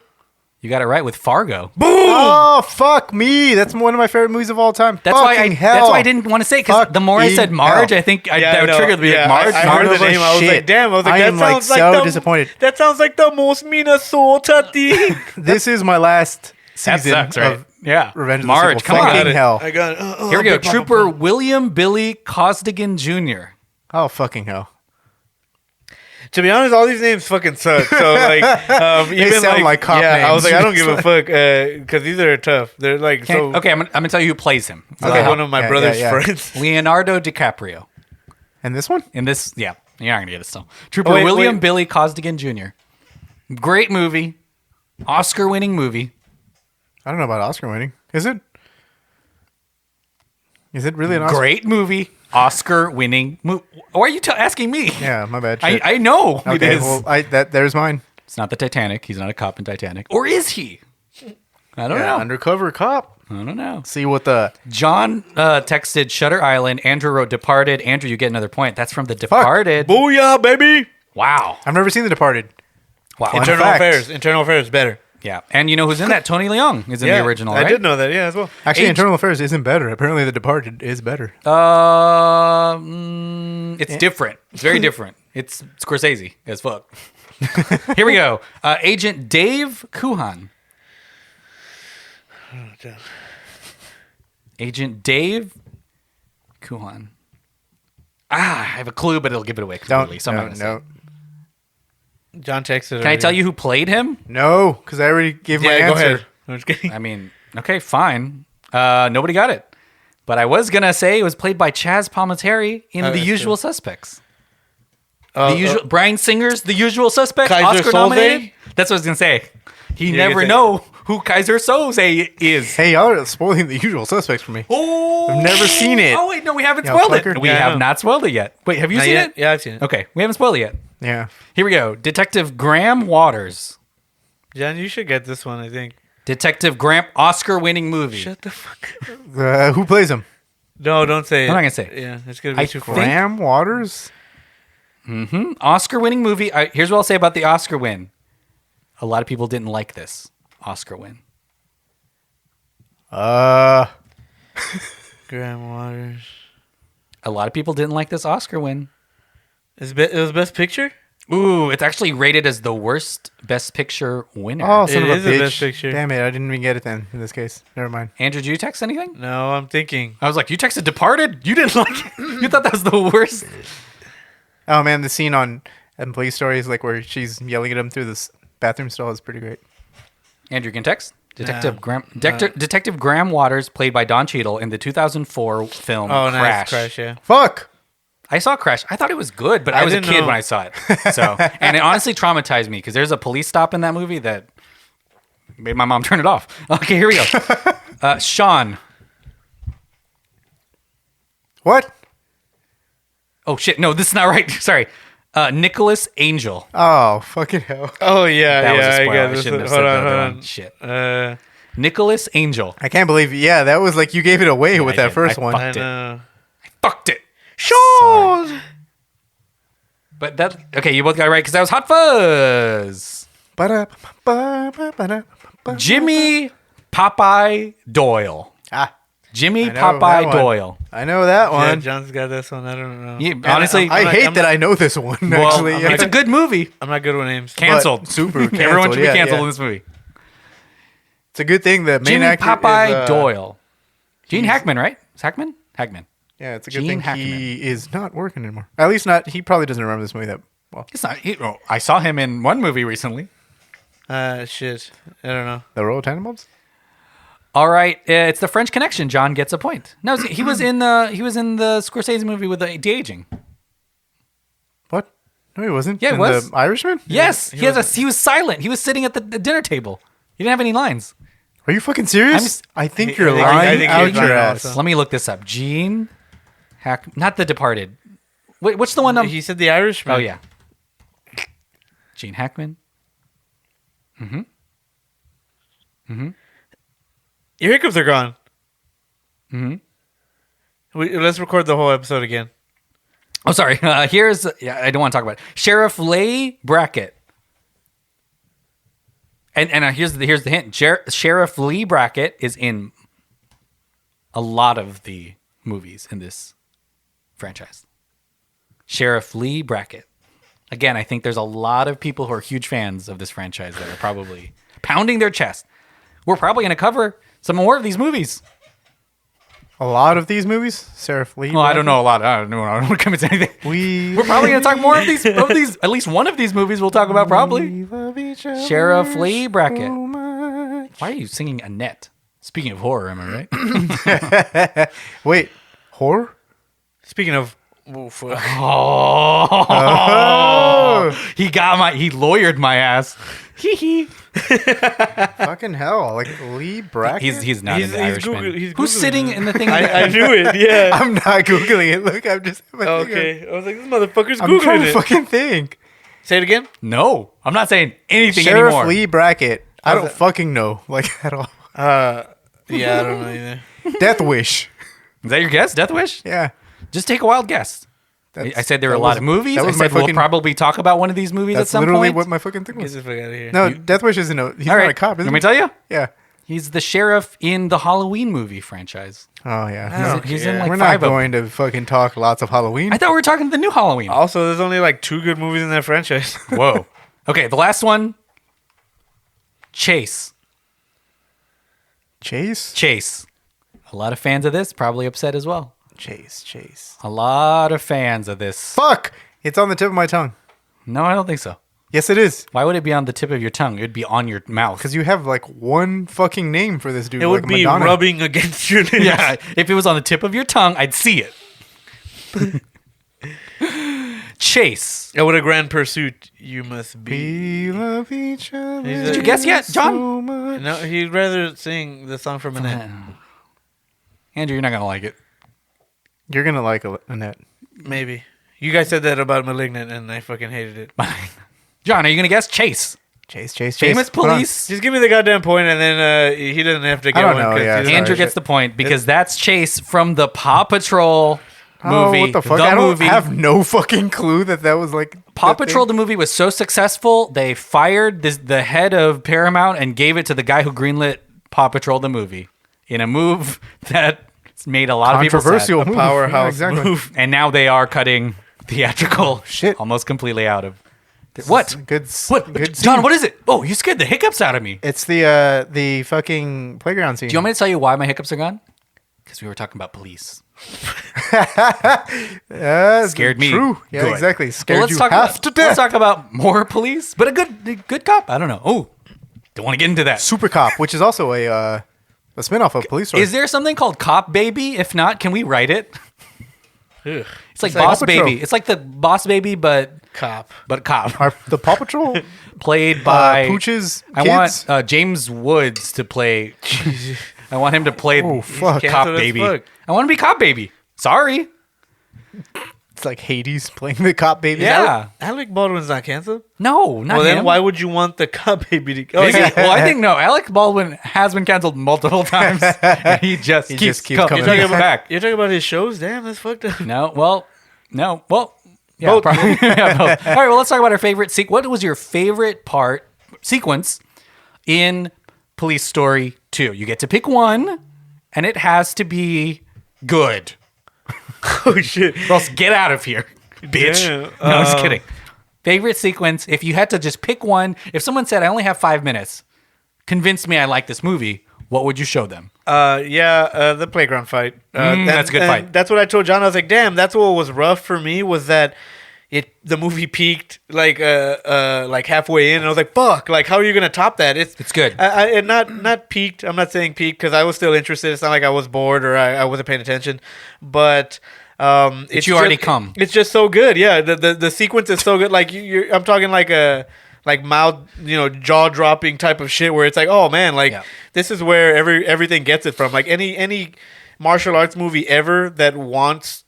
You got it right with Fargo. Oh, fuck me. That's one of my favorite movies of all time. That's why Fucking hell. That's why I didn't want to say, because the more I said Marge, hell. I think that I would know. trigger me. Yeah, Marge. I heard the name. I was like, Shit. damn. I was like, I that am, like, sounds like so the, disappointed. That sounds like the most Minnesota thing. This is my last That season sucks, right? of Yeah. Revenge of Marge, the Sequel. come on. Fucking hell. I got it. Here we go. Trooper William Billy Costigan Jr. Oh, fucking hell. To be honest, all these names fucking suck. So like, even sound like cop I was names. like, I don't give a fuck because these are tough. They're like so. Okay, I'm gonna tell you who plays him. It's like one of my Yeah, brother's yeah. friends. Leonardo DiCaprio. And this one? In this, yeah, you're not gonna get it still. Trooper Wait, William wait. Billy Costigan Jr. Great movie, Oscar-winning movie. I don't know about Oscar winning. Is it? Is it really an Oscar? Great movie, Oscar-winning movie. Why are you asking me? Yeah, my bad. I, Shit. I know it okay, is. well, there's mine. It's not the Titanic. He's not a cop in Titanic, or is he? I don't Yeah, know. undercover cop. I don't know. See what the John texted Shutter Island. Andrew wrote Departed. Andrew, you get another point. That's from The Departed. Booyah, baby! Wow. I've never seen The Departed. Wow. Fun Internal fact. Affairs. Internal Affairs better. Yeah. And you know who's in that? Tony Leung is in the original, I right? did know that. Yeah, as well. Actually, Age- Internal Affairs isn't better. Apparently, The Departed is better. It's different. It's very different. It's Scorsese as fuck. Here we go. Agent Dave Kuhan. Agent Dave Kuhan. I have a clue, but it'll give it away completely. So I'm not gonna say it. John texted. Can I tell you who played him? No, because I already gave my Yeah, go answer. ahead. I'm just kidding. I mean, okay, fine. Nobody got it. But I was gonna say it was played by Chaz Palminteri in The that's Usual true. Suspects. The usual Brian Singer's The Usual Suspects, Kaiser Oscar Soze? nominated. That's what I was gonna say. You you never can say- know who Kaiser Soze is. Hey, y'all are spoiling The Usual Suspects for me. Oh, I've never seen it. Oh wait, no, we haven't Yeah, spoiled fucker. it. We Yeah, I have know. not spoiled it yet. Wait, have you Not seen yet? it? Yeah, I've seen it. Okay, we haven't spoiled it yet. Yeah. Here we go. Detective Graham Waters. John, you should get this one. I think. Detective Graham, Oscar-winning movie. Shut the fuck up. Who plays him? No, don't say it. I'm not gonna say it. Yeah, it's gonna be I too far. Graham Waters? Oscar-winning movie. Here's what I'll say about the Oscar win. A lot of people didn't like this Oscar win. Graham Waters. A lot of people didn't like this Oscar win. It was Best Picture. Ooh, it's actually rated as the worst Best Picture winner. Oh, son It of a is a bitch. Best Picture. Damn it, I didn't even get it then in this case. Never mind. Andrew, did you text anything? No, I'm thinking. I was like, you texted Departed? You didn't like it? You thought that was the worst? Oh, man, the scene on Police Stories, like where she's yelling at him through this bathroom stall is pretty great. Andrew, can text? Detective Graham Waters, played by Don Cheadle in the 2004 film Oh, Crash. nice Crash. Yeah. Fuck! I saw Crash. I thought it was good, but I was a didn't kid know. when I saw it. So, and it honestly traumatized me because there's a police stop in that movie that made my mom turn it off. Okay, here we go. Sean. What? Oh shit! No, this is not right. Sorry. Nicholas Angel. Oh, fucking hell. Oh yeah, That was yeah. a I spoiler. got I this. shouldn't have Hold said on, the other hold one. on. Shit. Nicholas Angel. I can't believe, yeah, that was like you gave it away with I that did. first I one. I fucked it. know. Fucked it. Sean. But that okay. You both got it right because that was Hot Fuzz. Ba-da-ba-ba-ba-ba-ba. Jimmy Popeye Doyle. Ah, Jimmy I know Popeye that one. Doyle. I know that Yeah, one. John's got this one. I don't know. Yeah, And honestly, I I'm hate not- that I know this one, well, actually. it's a good movie. I'm not good with names. Canceled. But super Everyone canceled, should be yeah, canceled yeah. in this movie. It's a good thing the main Jimmy actor Popeye is, Doyle. Gene Hackman, right? Is Hackman? Hackman. Yeah, it's a good Gene thing Hackman. he is not working anymore. At least not. He probably doesn't remember this movie that well. It's not. I saw him in one movie recently. Shit. I don't know. The Royal Tenenbaums? All right, it's the French Connection. John gets a point. No, he was in the Scorsese movie with the de-aging. What? No, he wasn't. Yeah, he In was. The Irishman? Yes, he was silent. He was sitting at the dinner table. He didn't have any lines. Are you fucking serious? I think you're I lying think out he's your lying ass. also. Let me look this up. Gene not The Departed. Wait, what's the one? He said the Irishman. Oh yeah, Gene Hackman. Your hiccups are gone. Let's record the whole episode again. Oh, sorry. Here's I don't want to talk about it. Sheriff Leigh Brackett. And here's the hint. Sheriff Lee Brackett is in a lot of the movies in this franchise. Sheriff Lee Brackett. Again, I think there's a lot of people who are huge fans of this franchise that are probably pounding their chest. We're probably going to cover some more of these movies. A lot of these movies, Sheriff Lee. Well, I don't know a lot. I don't want to commit to anything. We're probably going to talk more of these. At least one of these movies we'll talk about probably. Sheriff Lee Brackett. Why are you singing Annette? Speaking of horror, am I right? Wait, horror? Speaking of, oh, fuck. He lawyered my ass. Hee hee. Fucking hell! Like Lee Brackett. He's not an Irishman. He's Who's Googling sitting it. in the thing? I knew it. Yeah. I'm not googling it. Look, I'm just. Okay. I was like, this motherfucker's I'm trying googling to it. fucking think. Say it again. No, I'm not saying anything Sheriff anymore. Lee Brackett. I How's don't that? fucking know, like at all. Yeah, I don't know either. Death Wish. Is that your guess? Death Wish? Yeah. Just take a wild guess. I said there were a lot of movies. I said we'll probably talk about one of these movies at That's some literally point. what my fucking thing Get was. the fuck out of here. No, Death Wish isn't a. He's All not right. a cop, is Let he? me tell you. Yeah. He's the sheriff in the Halloween movie franchise. Oh yeah. He's in like We're five not of them. going to fucking talk lots of Halloween. I thought we were talking the new Halloween. Also, there's only like 2 good movies in that franchise. Whoa. Okay, the last one. Chase. Chase. A lot of fans of this probably upset as well. Chase. A lot of fans of this. Fuck! It's on the tip of my tongue. No, I don't think so. Yes, it is. Why would it be on the tip of your tongue? It would be on your mouth. Because you have like one fucking name for this dude. It would like be Madonna. rubbing against your lips. Yeah, if it was on the tip of your tongue, I'd see it. Chase. Oh, what a grand pursuit you must be. We love each other. Did you guess yet, John? so much. No, he'd rather sing the song from Annette. Andrew, you're not going to like it. You're gonna like Annette. Maybe. You guys said that about Malignant, and I fucking hated it. John, are you going to guess Chase? Chase. Famous Hold on. police. Just give me the goddamn point, and then he doesn't have to get don't one. know, 'cause yeah. he's- Sorry. Andrew gets the point because that's Chase from the Paw Patrol Oh, movie. what the fuck? The I don't movie. have no fucking clue that was like Paw the Patrol, thing. the movie, was so successful, they fired the head of Paramount and gave it to the guy who greenlit Paw Patrol, the movie, in a move that made a lot of people sad. Controversial move. powerhouse Yeah, exactly. move. And now they are cutting theatrical Shit. almost completely out of. What? Good. What? Good John, scene. what is it? Oh, you scared the hiccups out of me. It's the fucking playground scene. Do you want me to tell you why my hiccups are gone? Because we were talking about police. Scared me. True. Yeah, Good. exactly. Well, Scared you half to death. Let's talk about more police, but a good cop. I don't know. Oh, don't want to get into that. Super Cop, which is also a spinoff of Police Story. Is there something called Cop Baby? If not, can we write it? Ugh. It's like like Boss Paw Patrol. Baby. It's like the Boss Baby, but Cop. cop. The Paw Patrol? Played by Pooch's I kids? want James Woods to play. I want him to play Oh, fuck. Cop Canceled as Baby. fuck. I want to be Cop Baby. Sorry. It's like Hades playing the cop baby. Yeah. Alec Baldwin's not canceled? No, not Well, him. then why would you want the Cop baby to... Oh, Maybe- yeah. well, I think no. Alec Baldwin has been canceled multiple times. And he just keeps coming coming back. back. You're talking about his shows? Damn, that's fucked up. No, well, yeah, probably. Yeah, both. All right, well, let's talk about our favorite what was your favorite sequence in Police Story 2? You get to pick one, and it has to be good. Oh, shit. Or else get out of here, bitch. Damn. No, I'm just kidding. Favorite sequence, if you had to just pick one, if someone said, I only have 5 minutes, convince me I like this movie, what would you show them? The playground fight. That's a good fight. That's what I told John. I was like, damn, that's what was rough for me was that the movie peaked like halfway in, and I was like, fuck, like how are you gonna top that? It's good. And not peaked. I'm not saying peaked because I was still interested. It's not like I was bored or I wasn't paying attention, but. It's you already just, come. It's just so good, yeah. The sequence is so good. Like I'm talking like a mouth, jaw dropping type of shit where it's like, oh man, like this is where everything gets it from. Like any martial arts movie ever that wants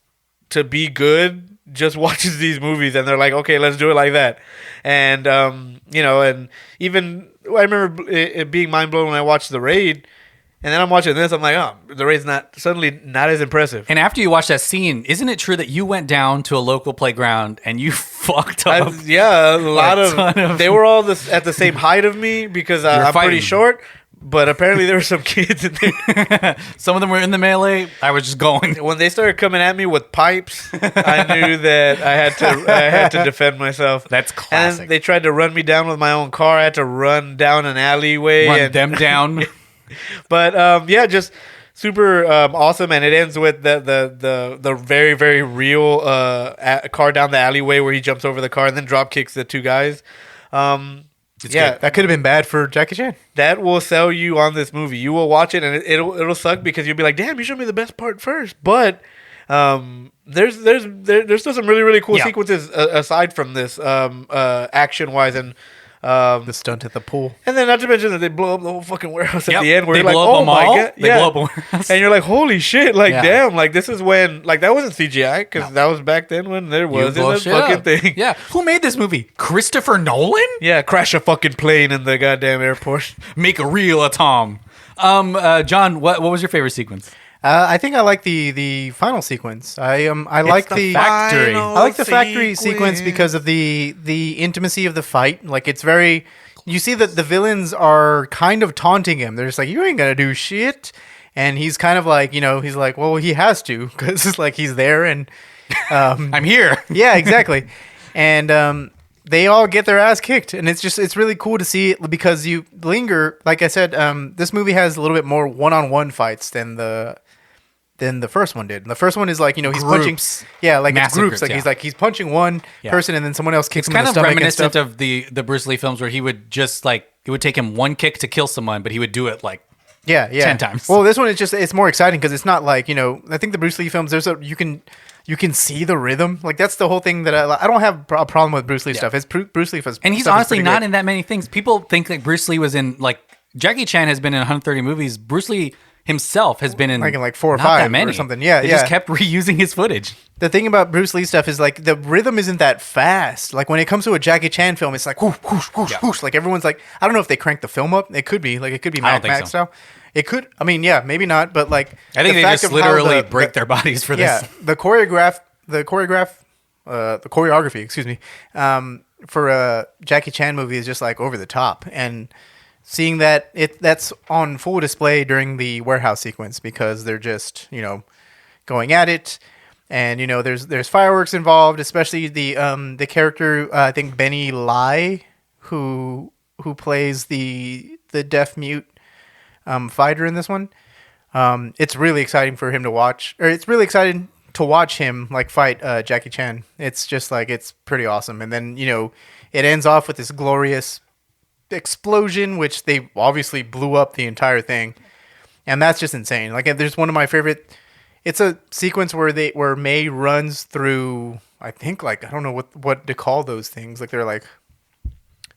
to be good just watches these movies and they're like, okay, let's do it like that. And and even I remember it being mind blown when I watched The Raid. And then I'm watching this. I'm like, oh, the raid's not as impressive. And after you watch that scene, isn't it true that you went down to a local playground and you fucked up? Yeah, a lot ton of- They were all at the same height of me because I'm fighting. pretty short. But apparently there were some kids in there. Some of them were in the melee. I was just going. When they started coming at me with pipes, I knew that I had to defend myself. That's And classic. then they tried to run me down with my own car. I had to run down an alleyway. Run them down. But yeah, just super awesome, and it ends with the very very real car down the alleyway where he jumps over the car and then drop kicks the two guys. Yeah, That could have been bad for Jackie Chan. that will sell you on this movie. You will watch it and it'll suck because you'll be like, damn, you showed me the best part first. But there's still some really really cool Yeah. sequences aside from this action wise and. The stunt at the pool. And then, not to mention that they blow up the whole fucking warehouse at Yep. the end. Where They you're like, blow up oh a my mall, god, they blow up a warehouse. and you're like, holy shit, like Yeah. damn, like this is when, like that wasn't CGI because that was back then when there You wasn't blow a shit fucking up. thing. Yeah. Who made this movie? Christopher Nolan? Yeah, crash a fucking plane in the goddamn airport. Make a real Atom. John, what was your favorite sequence? I think I like the final sequence. I like the factory. I like the factory sequence because of the intimacy of the fight. Like it's very. You see that the villains are kind of taunting him. They're just like, you ain't gonna do shit, and he's kind of like, he's like, well, he has to because it's like he's there and. I'm here. Yeah, exactly. And they all get their ass kicked, and it's really cool to see it because you linger. Like I said, this movie has a little bit more one-on-one fights than the first one did. And the first one is like, he's punching. Groups. Yeah, like it's Massive groups. groups, Like yeah. he's punching one person, and then someone else kicks It's him in kind the of stomach and reminiscent stuff. of the Bruce Lee films where he would just like, it would take him one kick to kill someone, but he would do it like Yeah, 10 times. Well, this one is it's more exciting because it's not like I think the Bruce Lee films you can see the rhythm. Like that's the whole thing that I don't have a problem with Bruce Lee stuff. It's Bruce Lee And he's honestly not in that many things. People think that Bruce Lee was in, like, Jackie Chan has been in 130 movies. Bruce Lee himself has been in like 4 or not 5 that many. or something. Yeah, they yeah. just kept reusing his footage. The thing about Bruce Lee stuff is like the rhythm isn't that fast. Like when it comes to a Jackie Chan film, it's like whoosh, whoosh, whoosh, whoosh. Like everyone's like, I don't know if they cranked the film up. It could be I don't Mad think Max so. style. It could. I mean, yeah, maybe not. But like, I think the they fact just of how literally break their bodies for this. Yeah, the choreography. Excuse me. For a Jackie Chan movie is just like over the top, and seeing that's on full display during the warehouse sequence because they're just going at it, and there's fireworks involved, especially the character I think Benny Lai who plays the deaf mute fighter in this one. It's really exciting for him to watch, or it's really exciting to watch him like fight Jackie Chan. It's just like it's pretty awesome, and then it ends off with this glorious explosion, which they obviously blew up the entire thing, and that's just insane. Like there's one of my favorite. It's a sequence where May runs through. I think like I don't know what to call those things. Like they're like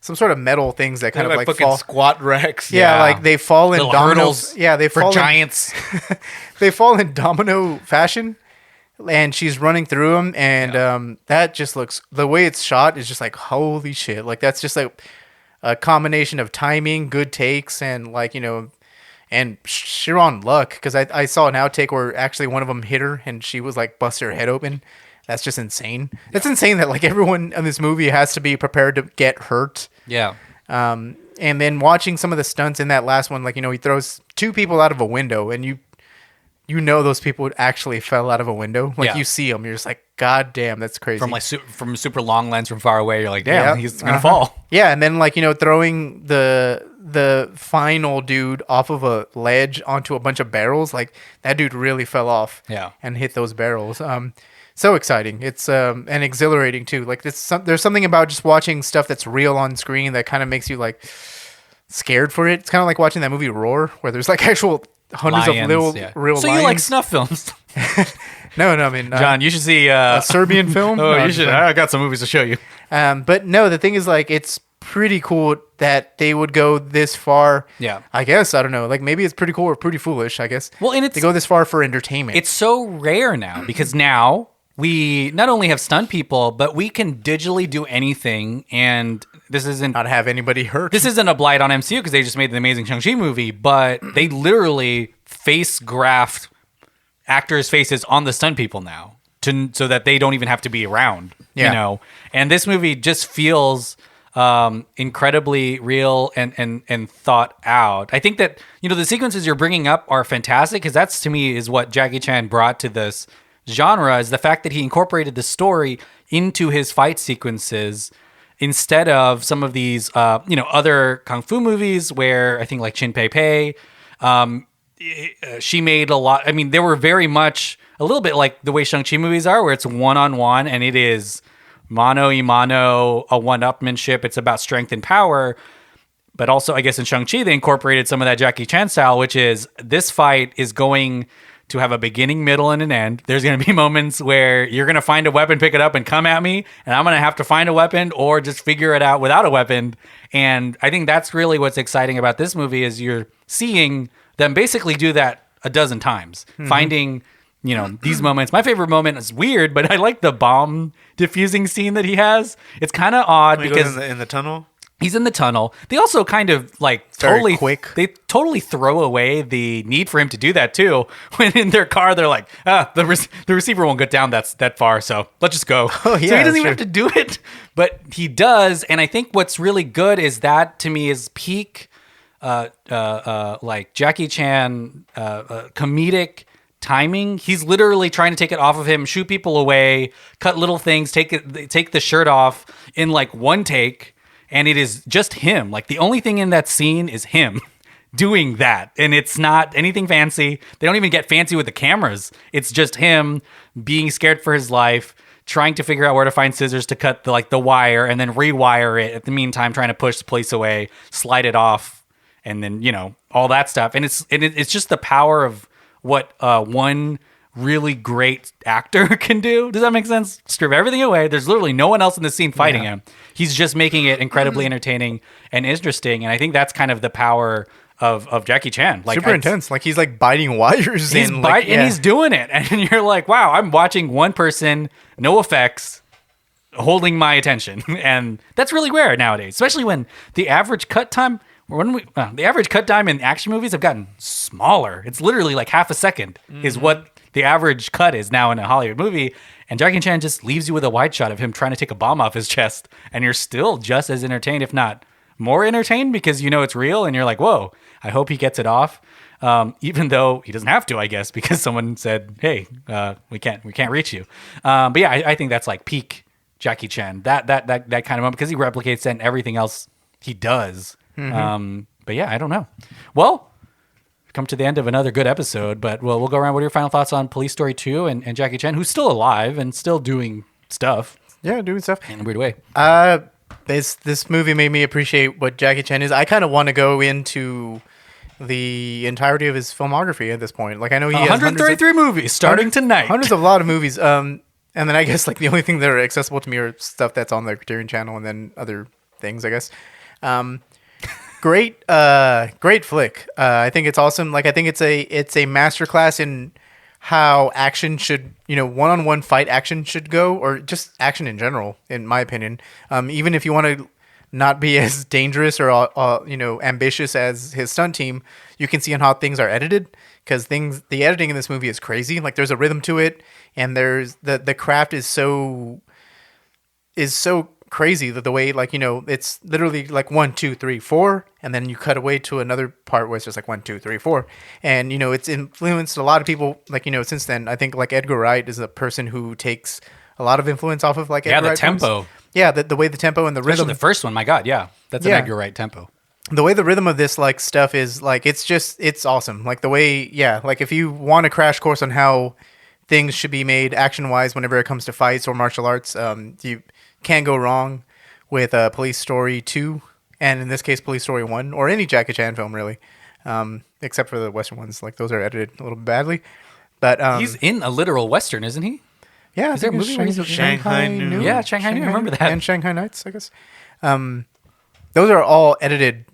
some sort of metal things that kind They're of like like fucking fall. squat racks. Yeah, like they fall in Little dominoes. hurdles Yeah, they for fall in, giants. they fall in domino fashion, and she's running through them, and that just looks, the way it's shot is just like holy shit. Like that's just like a combination of timing, good takes, and like and sheer on luck because I saw an outtake where actually one of them hit her and she was like busted her head open. That's just insane. It's insane that like everyone in this movie has to be prepared to get hurt. Yeah. And then watching some of the stunts in that last one, like he throws 2 people out of a window, and those people actually fell out of a window. Like Yeah. you see them, you're just like, God damn, that's crazy. From like from super long lens from far away, you're like, damn, Yep. he's gonna fall. Yeah, and then like throwing the final dude off of a ledge onto a bunch of barrels, like that dude really fell off. Yeah. And hit those barrels. So exciting. It's and exhilarating too. Like there's something about just watching stuff that's real on screen that kind of makes you like scared for it. It's kind of like watching that movie Roar, where there's like actual hundreds Lions, of little yeah. real So lions. you like snuff films, No, I mean John? You should see a Serbian film. Oh, No, you just should. like- I got some movies to show you. But no, the thing is, like, it's pretty cool that they would go this far. Yeah. I guess, I don't know. Like, maybe it's pretty cool or pretty foolish, I guess. Well, and they go this far for entertainment. It's so rare now because now we not only have stunt people, but we can digitally do anything, and this isn't Not have anybody hurt. this isn't a blight on MCU because they just made the amazing Shang-Chi movie, but they literally face graft actors' faces on the stunt people now so that they don't even have to be around. Yeah. You know, and this movie just feels incredibly real and thought out. I think that, you know, the sequences you're bringing up are fantastic because that's, to me, is what Jackie Chan brought to this genre, is the fact that he incorporated the story into his fight sequences instead of some of these, you know, other kung fu movies where I think like Chin Pei Pei, she made a lot. I mean, they were very much a little bit like the way Shang-Chi movies are, where it's one-on-one and it is mano-y-mano, a one-upmanship. It's about strength and power. But also, I guess in Shang-Chi, they incorporated some of that Jackie Chan style, which is this fight is going to have a beginning, middle, and an end. There's going to be moments where you're going to find a weapon, pick it up, and come at me, and I'm going to have to find a weapon or just figure it out without a weapon. And I think that's really what's exciting about this movie, is you're seeing them basically do that a dozen times, finding, you know, these moments. My favorite moment is weird, but I like the bomb diffusing scene that he has. It's kind of odd When he because goes in the tunnel. he's in the tunnel. They also kind of like Very totally quick. They totally throw away the need for him to do that too. When in their car, they're like, the receiver won't get down that far, so let's just go. Oh, yeah, so he that's doesn't even true. have to do it, but he does. And I think what's really good is that, to me, is peak like Jackie Chan comedic timing. He's literally trying to take it off of him, shoot people away, cut little things, take the shirt off in like one take, and it is just him. Like the only thing in that scene is him doing that, and it's not anything fancy. They don't even get fancy with the cameras. It's just him being scared for his life, trying to figure out where to find scissors to cut the wire, and then rewire it at the meantime, trying to push the police away, slide it off, and then, you know, all that stuff. And it's just the power of what one really great actor can do. Does that make sense? Strip everything away. There's literally no one else in the scene fighting him. He's just making it incredibly entertaining and interesting. And I think that's kind of the power of Jackie Chan. Like, Super intense. Like he's like biting wires. He's and like, and he's doing it. And you're like, wow, I'm watching one person, no effects, holding my attention. And that's really rare nowadays, especially when the average cut time in action movies have gotten smaller. It's literally like half a second is what the average cut is now in a Hollywood movie. And Jackie Chan just leaves you with a wide shot of him trying to take a bomb off his chest, and you're still just as entertained, if not more entertained, because you know it's real, and you're like, whoa, I hope he gets it off. Even though he doesn't have to, I guess, because someone said, hey, we can't reach you. But yeah, I think that's like peak Jackie Chan, that kind of moment, because he replicates that in everything else he does. But yeah, I don't know. Well, we've come to the end of another good episode, but we'll go around. What are your final thoughts on Police Story 2 and Jackie Chan, who's still alive and still doing stuff yeah, doing stuff. in a weird way? This movie made me appreciate what Jackie Chan is. I kind of want to go into the entirety of his filmography at this point. Like I know he has 133 movies starting tonight. Hundreds of a lot of movies. And then I guess like the only thing that are accessible to me are stuff that's on the Criterion Channel, and then other things, I guess. Great flick. I think it's awesome. Like I think it's a masterclass in how action should, you know, one-on-one fight action should go, or just action in general, in my opinion. Even if you want to not be as dangerous or you know, ambitious as his stunt team, you can see on how things are edited, because the editing in this movie is crazy. Like there's a rhythm to it, and there's the craft is so crazy that the way, like, you know, it's literally like 1, 2, 3, 4, and then you cut away to another part where it's just like 1, 2, 3, 4, and you know, it's influenced a lot of people. Like, you know, since then, I think like Edgar Wright is a person who takes a lot of influence off of like Edgar Wright films. Tempo. Yeah, the way the tempo and the Especially rhythm. the first one, my God, yeah, that's an Yeah. Edgar Wright tempo. The way the rhythm of this like stuff is like, it's awesome. Like the way, yeah, like if you want a crash course on how things should be made action wise whenever it comes to fights or martial arts, you can't go wrong with Police Story 2, and in this case Police Story 1, or any Jackie Chan film really, except for the Western ones. Like those are edited a little bit badly, but He's in a literal Western, isn't he? yeah, Is there a movie where he's in Shanghai Noon? Yeah, Shanghai Noon, I remember that. And Shanghai Nights, I guess. Those are all edited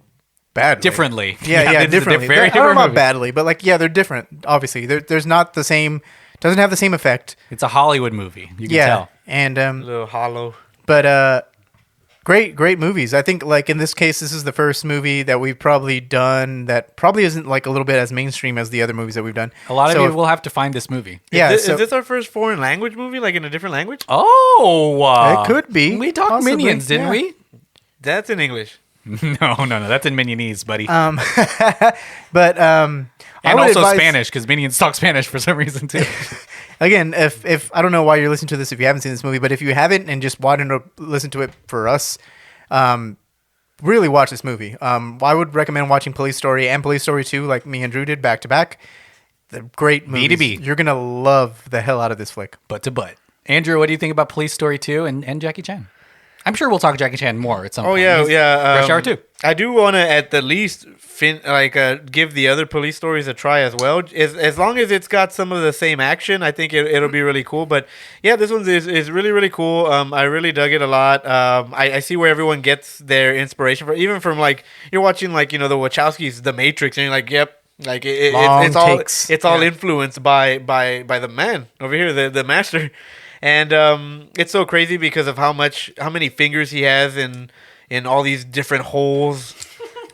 badly. Differently. Yeah, this is a differently. very I don't know different about movie. badly, but like, yeah, they're different. Obviously, there's not the same. Doesn't have the same effect. It's a Hollywood movie. You can Yeah, tell. and A little hollow. but Great movies. I think like in this case, this is the first movie that we've probably done that probably isn't like a little bit as mainstream as the other movies that we've done. A lot of So you if- will have to find this movie. Yeah, Is so this our first foreign language movie, like in a different language? Oh, It could be, We talked possibly, Minions, didn't yeah. we? That's in English. No, that's in Minionese, buddy. but I and would also advise- Spanish, because Minions talk Spanish for some reason too. Again, if I don't know why you're listening to this if you haven't seen this movie, but if you haven't and just wanted to listen to it for us, really watch this movie. I would recommend watching Police Story and Police Story 2, like me and Drew did back to back. They're great movies. B. You're gonna love the hell out of this flick. Butt to butt. Andrew, what do you think about Police Story 2 and Jackie Chan? I'm sure we'll talk Jackie Chan more at some point. Oh yeah. Rush Hour 2. I do want to at the least give the other police stories a try as well. As long as it's got some of the same action, I think it'll be really cool. But yeah, this one is really really cool. I really dug it a lot. I see where everyone gets their inspiration from, even from like you're watching like the Wachowskis, The Matrix, and you're like, yep. Like it's all takes. influenced by the man over here, the master, and it's so crazy because of how many fingers he has in all these different holes.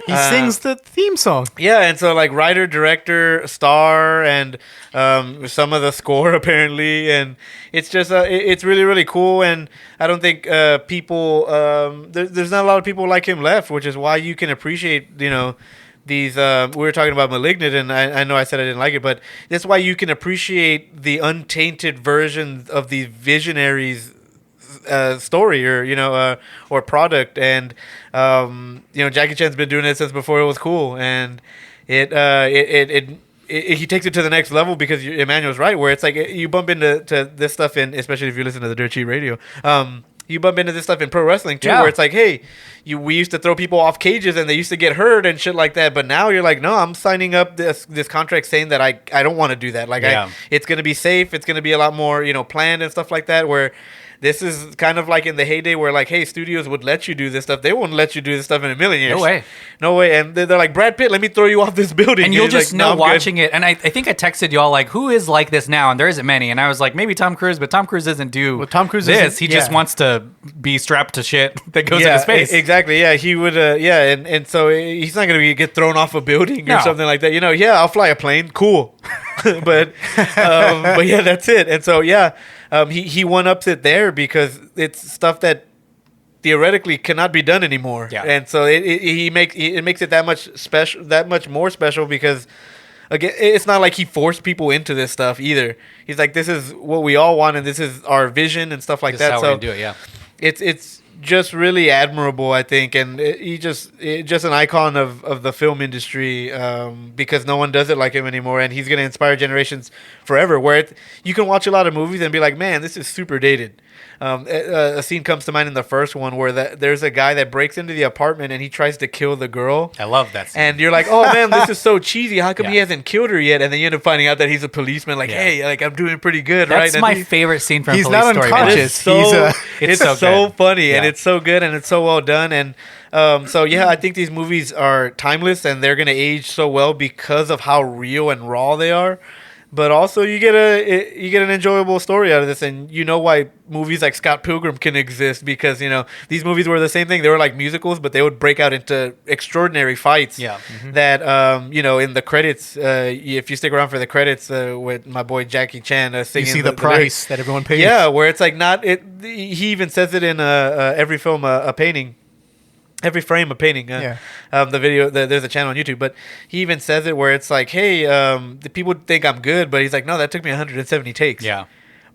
He sings the theme song. Yeah, and so like writer, director, star, and some of the score apparently, and it's just it's really really cool. And I don't think people there's not a lot of people like him left, which is why you can appreciate these. We were talking about Malignant, and I know I said I didn't like it, but that's why you can appreciate the untainted version of these visionaries. Story or product, and Jackie Chan's been doing it since before it was cool, and he takes it to the next level because Emmanuel's right, where it's like you bump into this stuff in, especially if you listen to the Dirt Cheap Radio, you bump into this stuff in pro wrestling too, where it's like, hey, we used to throw people off cages and they used to get hurt and shit like that, but now you're like, no, I'm signing up this contract saying that I don't want to do that. Like it's gonna be safe, it's gonna be a lot more planned and stuff like that, where this is kind of like in the heyday where like, hey, studios would let you do this stuff. They wouldn't let you do this stuff in a million years. No way. And they're like, Brad Pitt, let me throw you off this building. And you'll he's just like, know I'm watching good. it. And I think I texted y'all like, who is like this now? And there isn't many. And I was like, maybe Tom Cruise, but Tom Cruise doesn't do Tom Cruise this. isn't- He just yeah. wants to be strapped to shit that goes in his face. Exactly. Yeah, he would. And so he's not gonna get thrown off a building or No. something like that. Yeah, I'll fly a plane. Cool. but yeah, that's it. And so he one ups it there because it's stuff that theoretically cannot be done anymore. Yeah. And so it makes it that much more special because. Again, it's not like he forced people into this stuff either. He's like, this is what we all want, and this is our vision and stuff like This that. is how So we're gonna do it, yeah. it's just really admirable, I think, and he's just an icon of the film industry because no one does it like him anymore, and he's gonna inspire generations forever. Where you can watch a lot of movies and be like, man, this is super dated. A scene comes to mind in the first one where there's a guy that breaks into the apartment and he tries to kill the girl. I love that scene. And you're like, oh man, this is so cheesy. How come he Yeah. hasn't killed her yet? And then you end up finding out that he's a policeman. Like, Yeah. hey, like I'm doing pretty good, That's right? my And he- favorite scene from He's Police not Story. man. unconscious. it's so so good. funny and Yeah. it's so good and it's so well done, and I think these movies are timeless and they're gonna age so well because of how real and raw they are. But also you get an enjoyable story out of this, and why movies like Scott Pilgrim can exist because these movies were the same thing. They were like musicals, but they would break out into extraordinary fights. Yeah. That in the credits, if you stick around for the credits with my boy Jackie Chan singing, You see the price that everyone pays. yeah, where it's like not it. He even says it in every film, a painting, every frame a painting. The video. There's a channel on YouTube, but he even says it where it's like, hey, the people think I'm good, but he's like, no, that took me 170 takes. Yeah.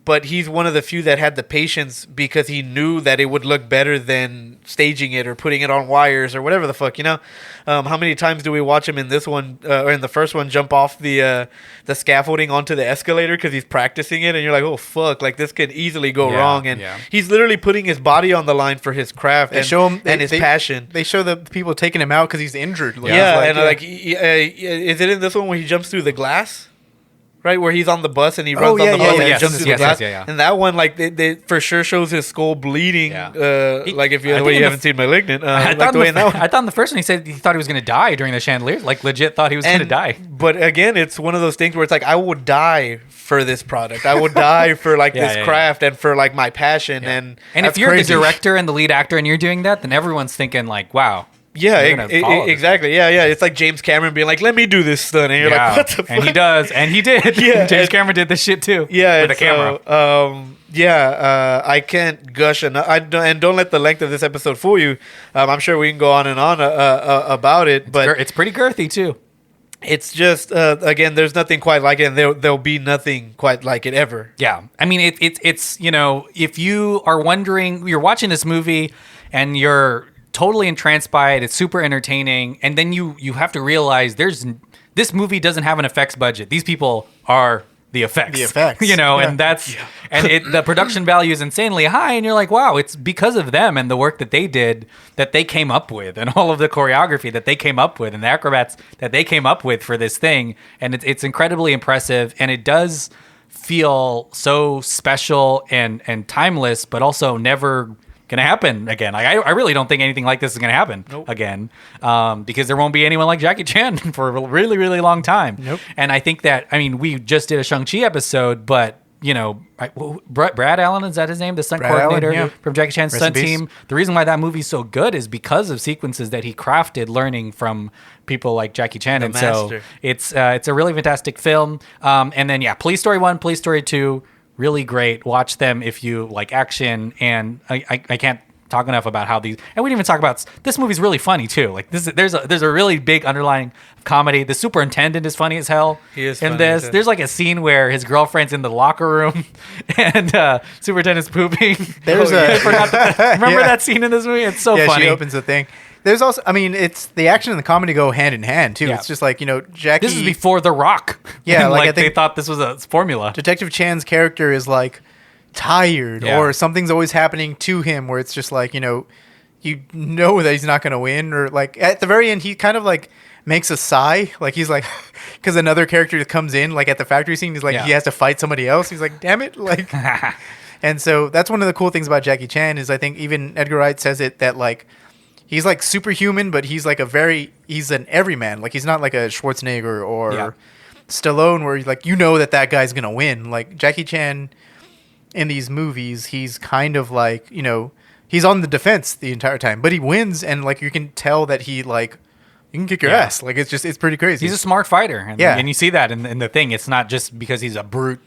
But he's one of the few that had the patience because he knew that it would look better than staging it or putting it on wires or whatever the fuck, How many times do we watch him in this one or in the first one jump off the scaffolding onto the escalator because he's practicing it, and you're like, oh fuck, like this could easily go Yeah, wrong, and yeah. he's literally putting his body on the line for his craft They and show him and his passion. They show the people taking him out because he's injured. Yeah, Like, is it in this one where he jumps through the glass? Right, where he's on the bus and he runs yeah, on the yeah, bus yeah. and Yes, jumps through yes, the glass. yes, yeah. And that one, like, they for sure shows his skull bleeding. Yeah. Like if I the think way in you the haven't seen *Malignant*, I like the way in that one. I thought in the first one he said he thought he was going to die during the chandelier. Like legit thought he was going to die. But again, it's one of those things where it's like I would die for this product. I will die for like Yeah, this yeah, craft and for like my passion. And if that's you're crazy. the director and the lead actor and you're doing that, then everyone's thinking like, wow. Yeah, we're gonna follow this exactly. Yeah, yeah. It's like James Cameron being like, "Let me do this stunt," and you're Yeah. like, "What the fuck?" And he does, and he did. Yeah, James and- Cameron did this shit too. Yeah, with a and camera. So, I can't gush enough. And don't let the length of this episode fool you. I'm sure we can go on and on about it, but It's pretty girthy too. it's just again, there's nothing quite like it, and there'll be nothing quite like it ever. Yeah, I mean, it's if you are wondering, you're watching this movie and you're totally entranced by it, it's super entertaining, and then you have to realize this movie doesn't have an effects budget. These people are the effects. The effects. And that's the production value is insanely high, and you're like, wow, it's because of them and the work that they did that they came up with, and all of the choreography that they came up with, and the acrobats that they came up with for this thing, and it's incredibly impressive, and it does feel so special and timeless, but also never gonna happen again. Like I really don't think anything like this is gonna happen again, because there won't be anyone like Jackie Chan for a really, really long time. Nope. And I think that, I mean, we just did a Shang-Chi episode, but Brad Allen, is that his name? The stunt Brad Allen, coordinator yeah. from Jackie Chan's Rest stunt in peace. team. The reason why that movie's so good is because of sequences that he crafted, learning from people like Jackie Chan. And master. so it's a really fantastic film. And then Police Story 1, Police Story 2, really great. Watch them if you like action. And I can't talk enough about how these, and we didn't even talk about, this movie's really funny too. Like there's a really big underlying comedy. The superintendent is funny as hell. He is in funny this. as hell. There's like a scene where his girlfriend's in the locker room and superintendent's pooping. There's Remember that scene in this movie? It's so yeah, funny. she opens the thing. There's also, I mean, it's the action and the comedy go hand in hand too. Yeah. It's just like, Jackie. This is before The Rock. Yeah, And, like, I they think- thought this was a formula. Detective Chan's character is like tired, Yeah. or something's always happening to him where it's just like, you know that he's not going to win, or like at the very end he kind of like makes a sigh, like he's like, because another character comes in like at the factory scene, he's like, Yeah. he has to fight somebody else, he's like, damn it, like. And so that's one of the cool things about Jackie Chan is I think even Edgar Wright says it, that like he's like superhuman, but he's like he's an everyman. Like he's not like a Schwarzenegger or Yeah. Stallone where like that guy's gonna win. Like Jackie Chan in these movies, he's kind of like, he's on the defense the entire time, but he wins, and like you can tell that he like, you can kick your Yeah. ass. Like it's pretty crazy. He's a smart fighter. And, Yeah. and you see that in the thing. It's not just because he's a brute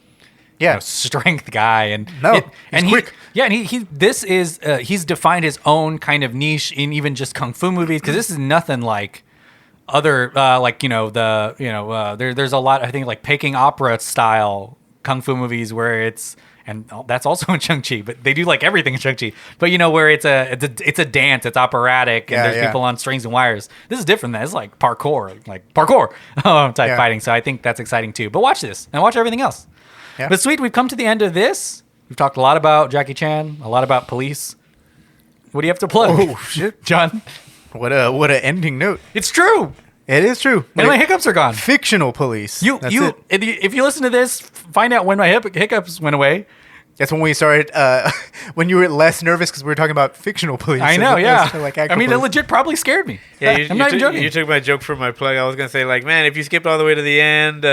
yeah. strength guy, and No, he's quick. he's defined his own kind of niche in even just kung fu movies, because this is nothing like other there's a lot, I think, like Peking opera style kung fu movies where it's, and that's also in Shang-Chi, but they do like everything in Shang-Chi, but where it's a dance, it's operatic, and Yeah, there's yeah. people on strings and wires. This is different. It's like parkour type Yeah. fighting, so I think that's exciting too. But watch this and watch everything else. Yeah. But sweet, we've come to the end of this. We've talked a lot about Jackie Chan, a lot about police. What do you have to plug? Oh, shit. John. What a ending note. It's true. It is true. And my Like, hiccups are gone. fictional police. That's it. If you listen to this, find out when my hiccups went away. That's when we started. When you were less nervous because we were talking about fictional police. I as know, opposed yeah. to, like, I actual mean, it police. legit probably scared me. Yeah, I'm not even joking. You took my joke from my plug. I was gonna say, like, man, if you skipped all the way to the end,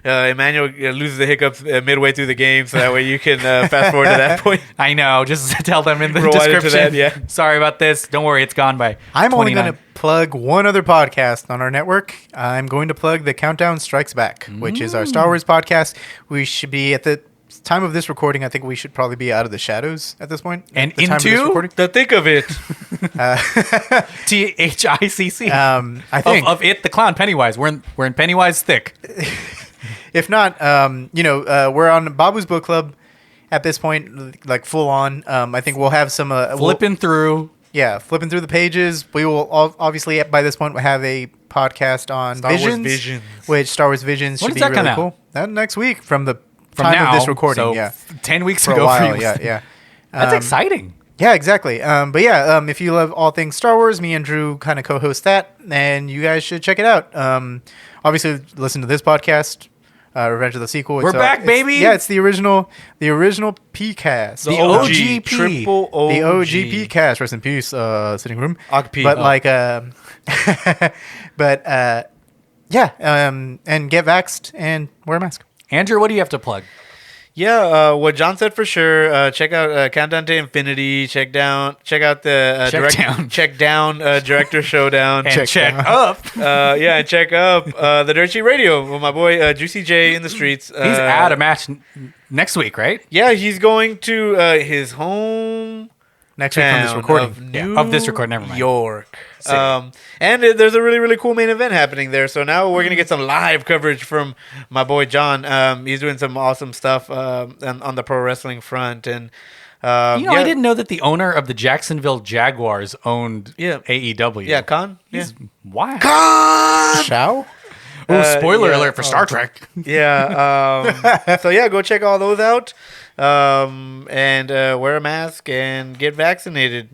Emmanuel loses the hiccups midway through the game, so that way you can fast forward to that point. I know. Just tell them in the Roll right into description. that, yeah. Sorry about this. Don't worry, it's gone by. I'm only 29. going to plug one other podcast on our network. I'm going to plug The Countdown Strikes Back, which is our Star Wars podcast. We should be, at the time of this recording, I think we should probably be out of the shadows at this point. And at the time of this into? recording. The thick of it. THICC. I think. Of it, the clown Pennywise. We're in Pennywise thick. If not, we're on Babu's Book Club at this point, like full on. I think we'll have some Flipping through. flipping through the pages. We will obviously by this point we'll have a podcast on Star Wars Visions, Visions. which Star Wars Visions When should does be that come really out? cool. That next week from the From time now, of this recording. so Yeah, 10 weeks for ago. a while. for you. Yeah. That's exciting. Yeah, exactly. If you love all things Star Wars, me and Drew kind of co-host that, and you guys should check it out. Obviously, listen to this podcast, Revenge of the Sequel. We're back, baby! It's the original PCast. The OGP. Triple OG. The OGP cast, rest in peace, sitting room. OGP. But and get vaxxed and wear a mask. Andrew, what do you have to plug? Yeah, what John said for sure. Check out Countdown to Infinity. Check out the Check Down Director Showdown. And check up. And check up the Dirt Sheet Radio with my boy Juicy J in the streets. He's at a match next week, right? Yeah, he's going to his home Next week from this recording. Of this recording, never mind. York. And there's a really, really cool main event happening there. So now we're going to get some live coverage from my boy John. He's doing some awesome stuff on the pro wrestling front. And I didn't know that the owner of the Jacksonville Jaguars owned AEW. Yeah, Khan. He's wild. Shao? Oh, spoiler alert for Star Trek. Yeah. So yeah, go check all those out. And wear a mask and get vaccinated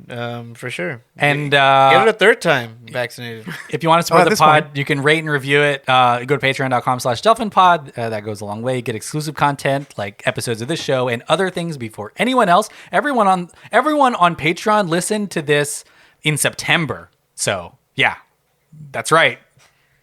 for sure. And get it a third time vaccinated. If you want to support the pod, you can rate and review it. Go to patreon.com/DelphinPod. That goes a long way. Get exclusive content like episodes of this show and other things before anyone else. Everyone on Patreon listened to this in September. So yeah, that's right.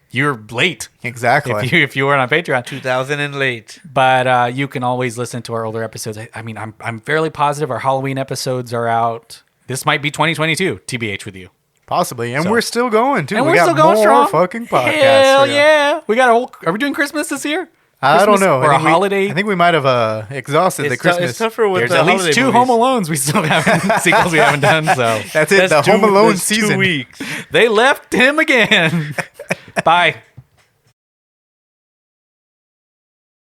You're late. Exactly. If you weren't on Patreon. 2000 and late. But you can always listen to our older episodes. I mean, I'm fairly positive our Halloween episodes are out. This might be 2022, TBH with you. Possibly. And we're still going, too. And we we're got still going more strong. Fucking podcasts. Hell yeah. We got a whole... Are we doing Christmas this year? I don't know. Or a holiday? I think we might have exhausted the Christmas. It's tougher with There's the at least holiday 2 movies. Home Alones we still haven't... sequels we haven't done, so... That's it. The Home Alone season. 2 weeks. They left him again. Bye.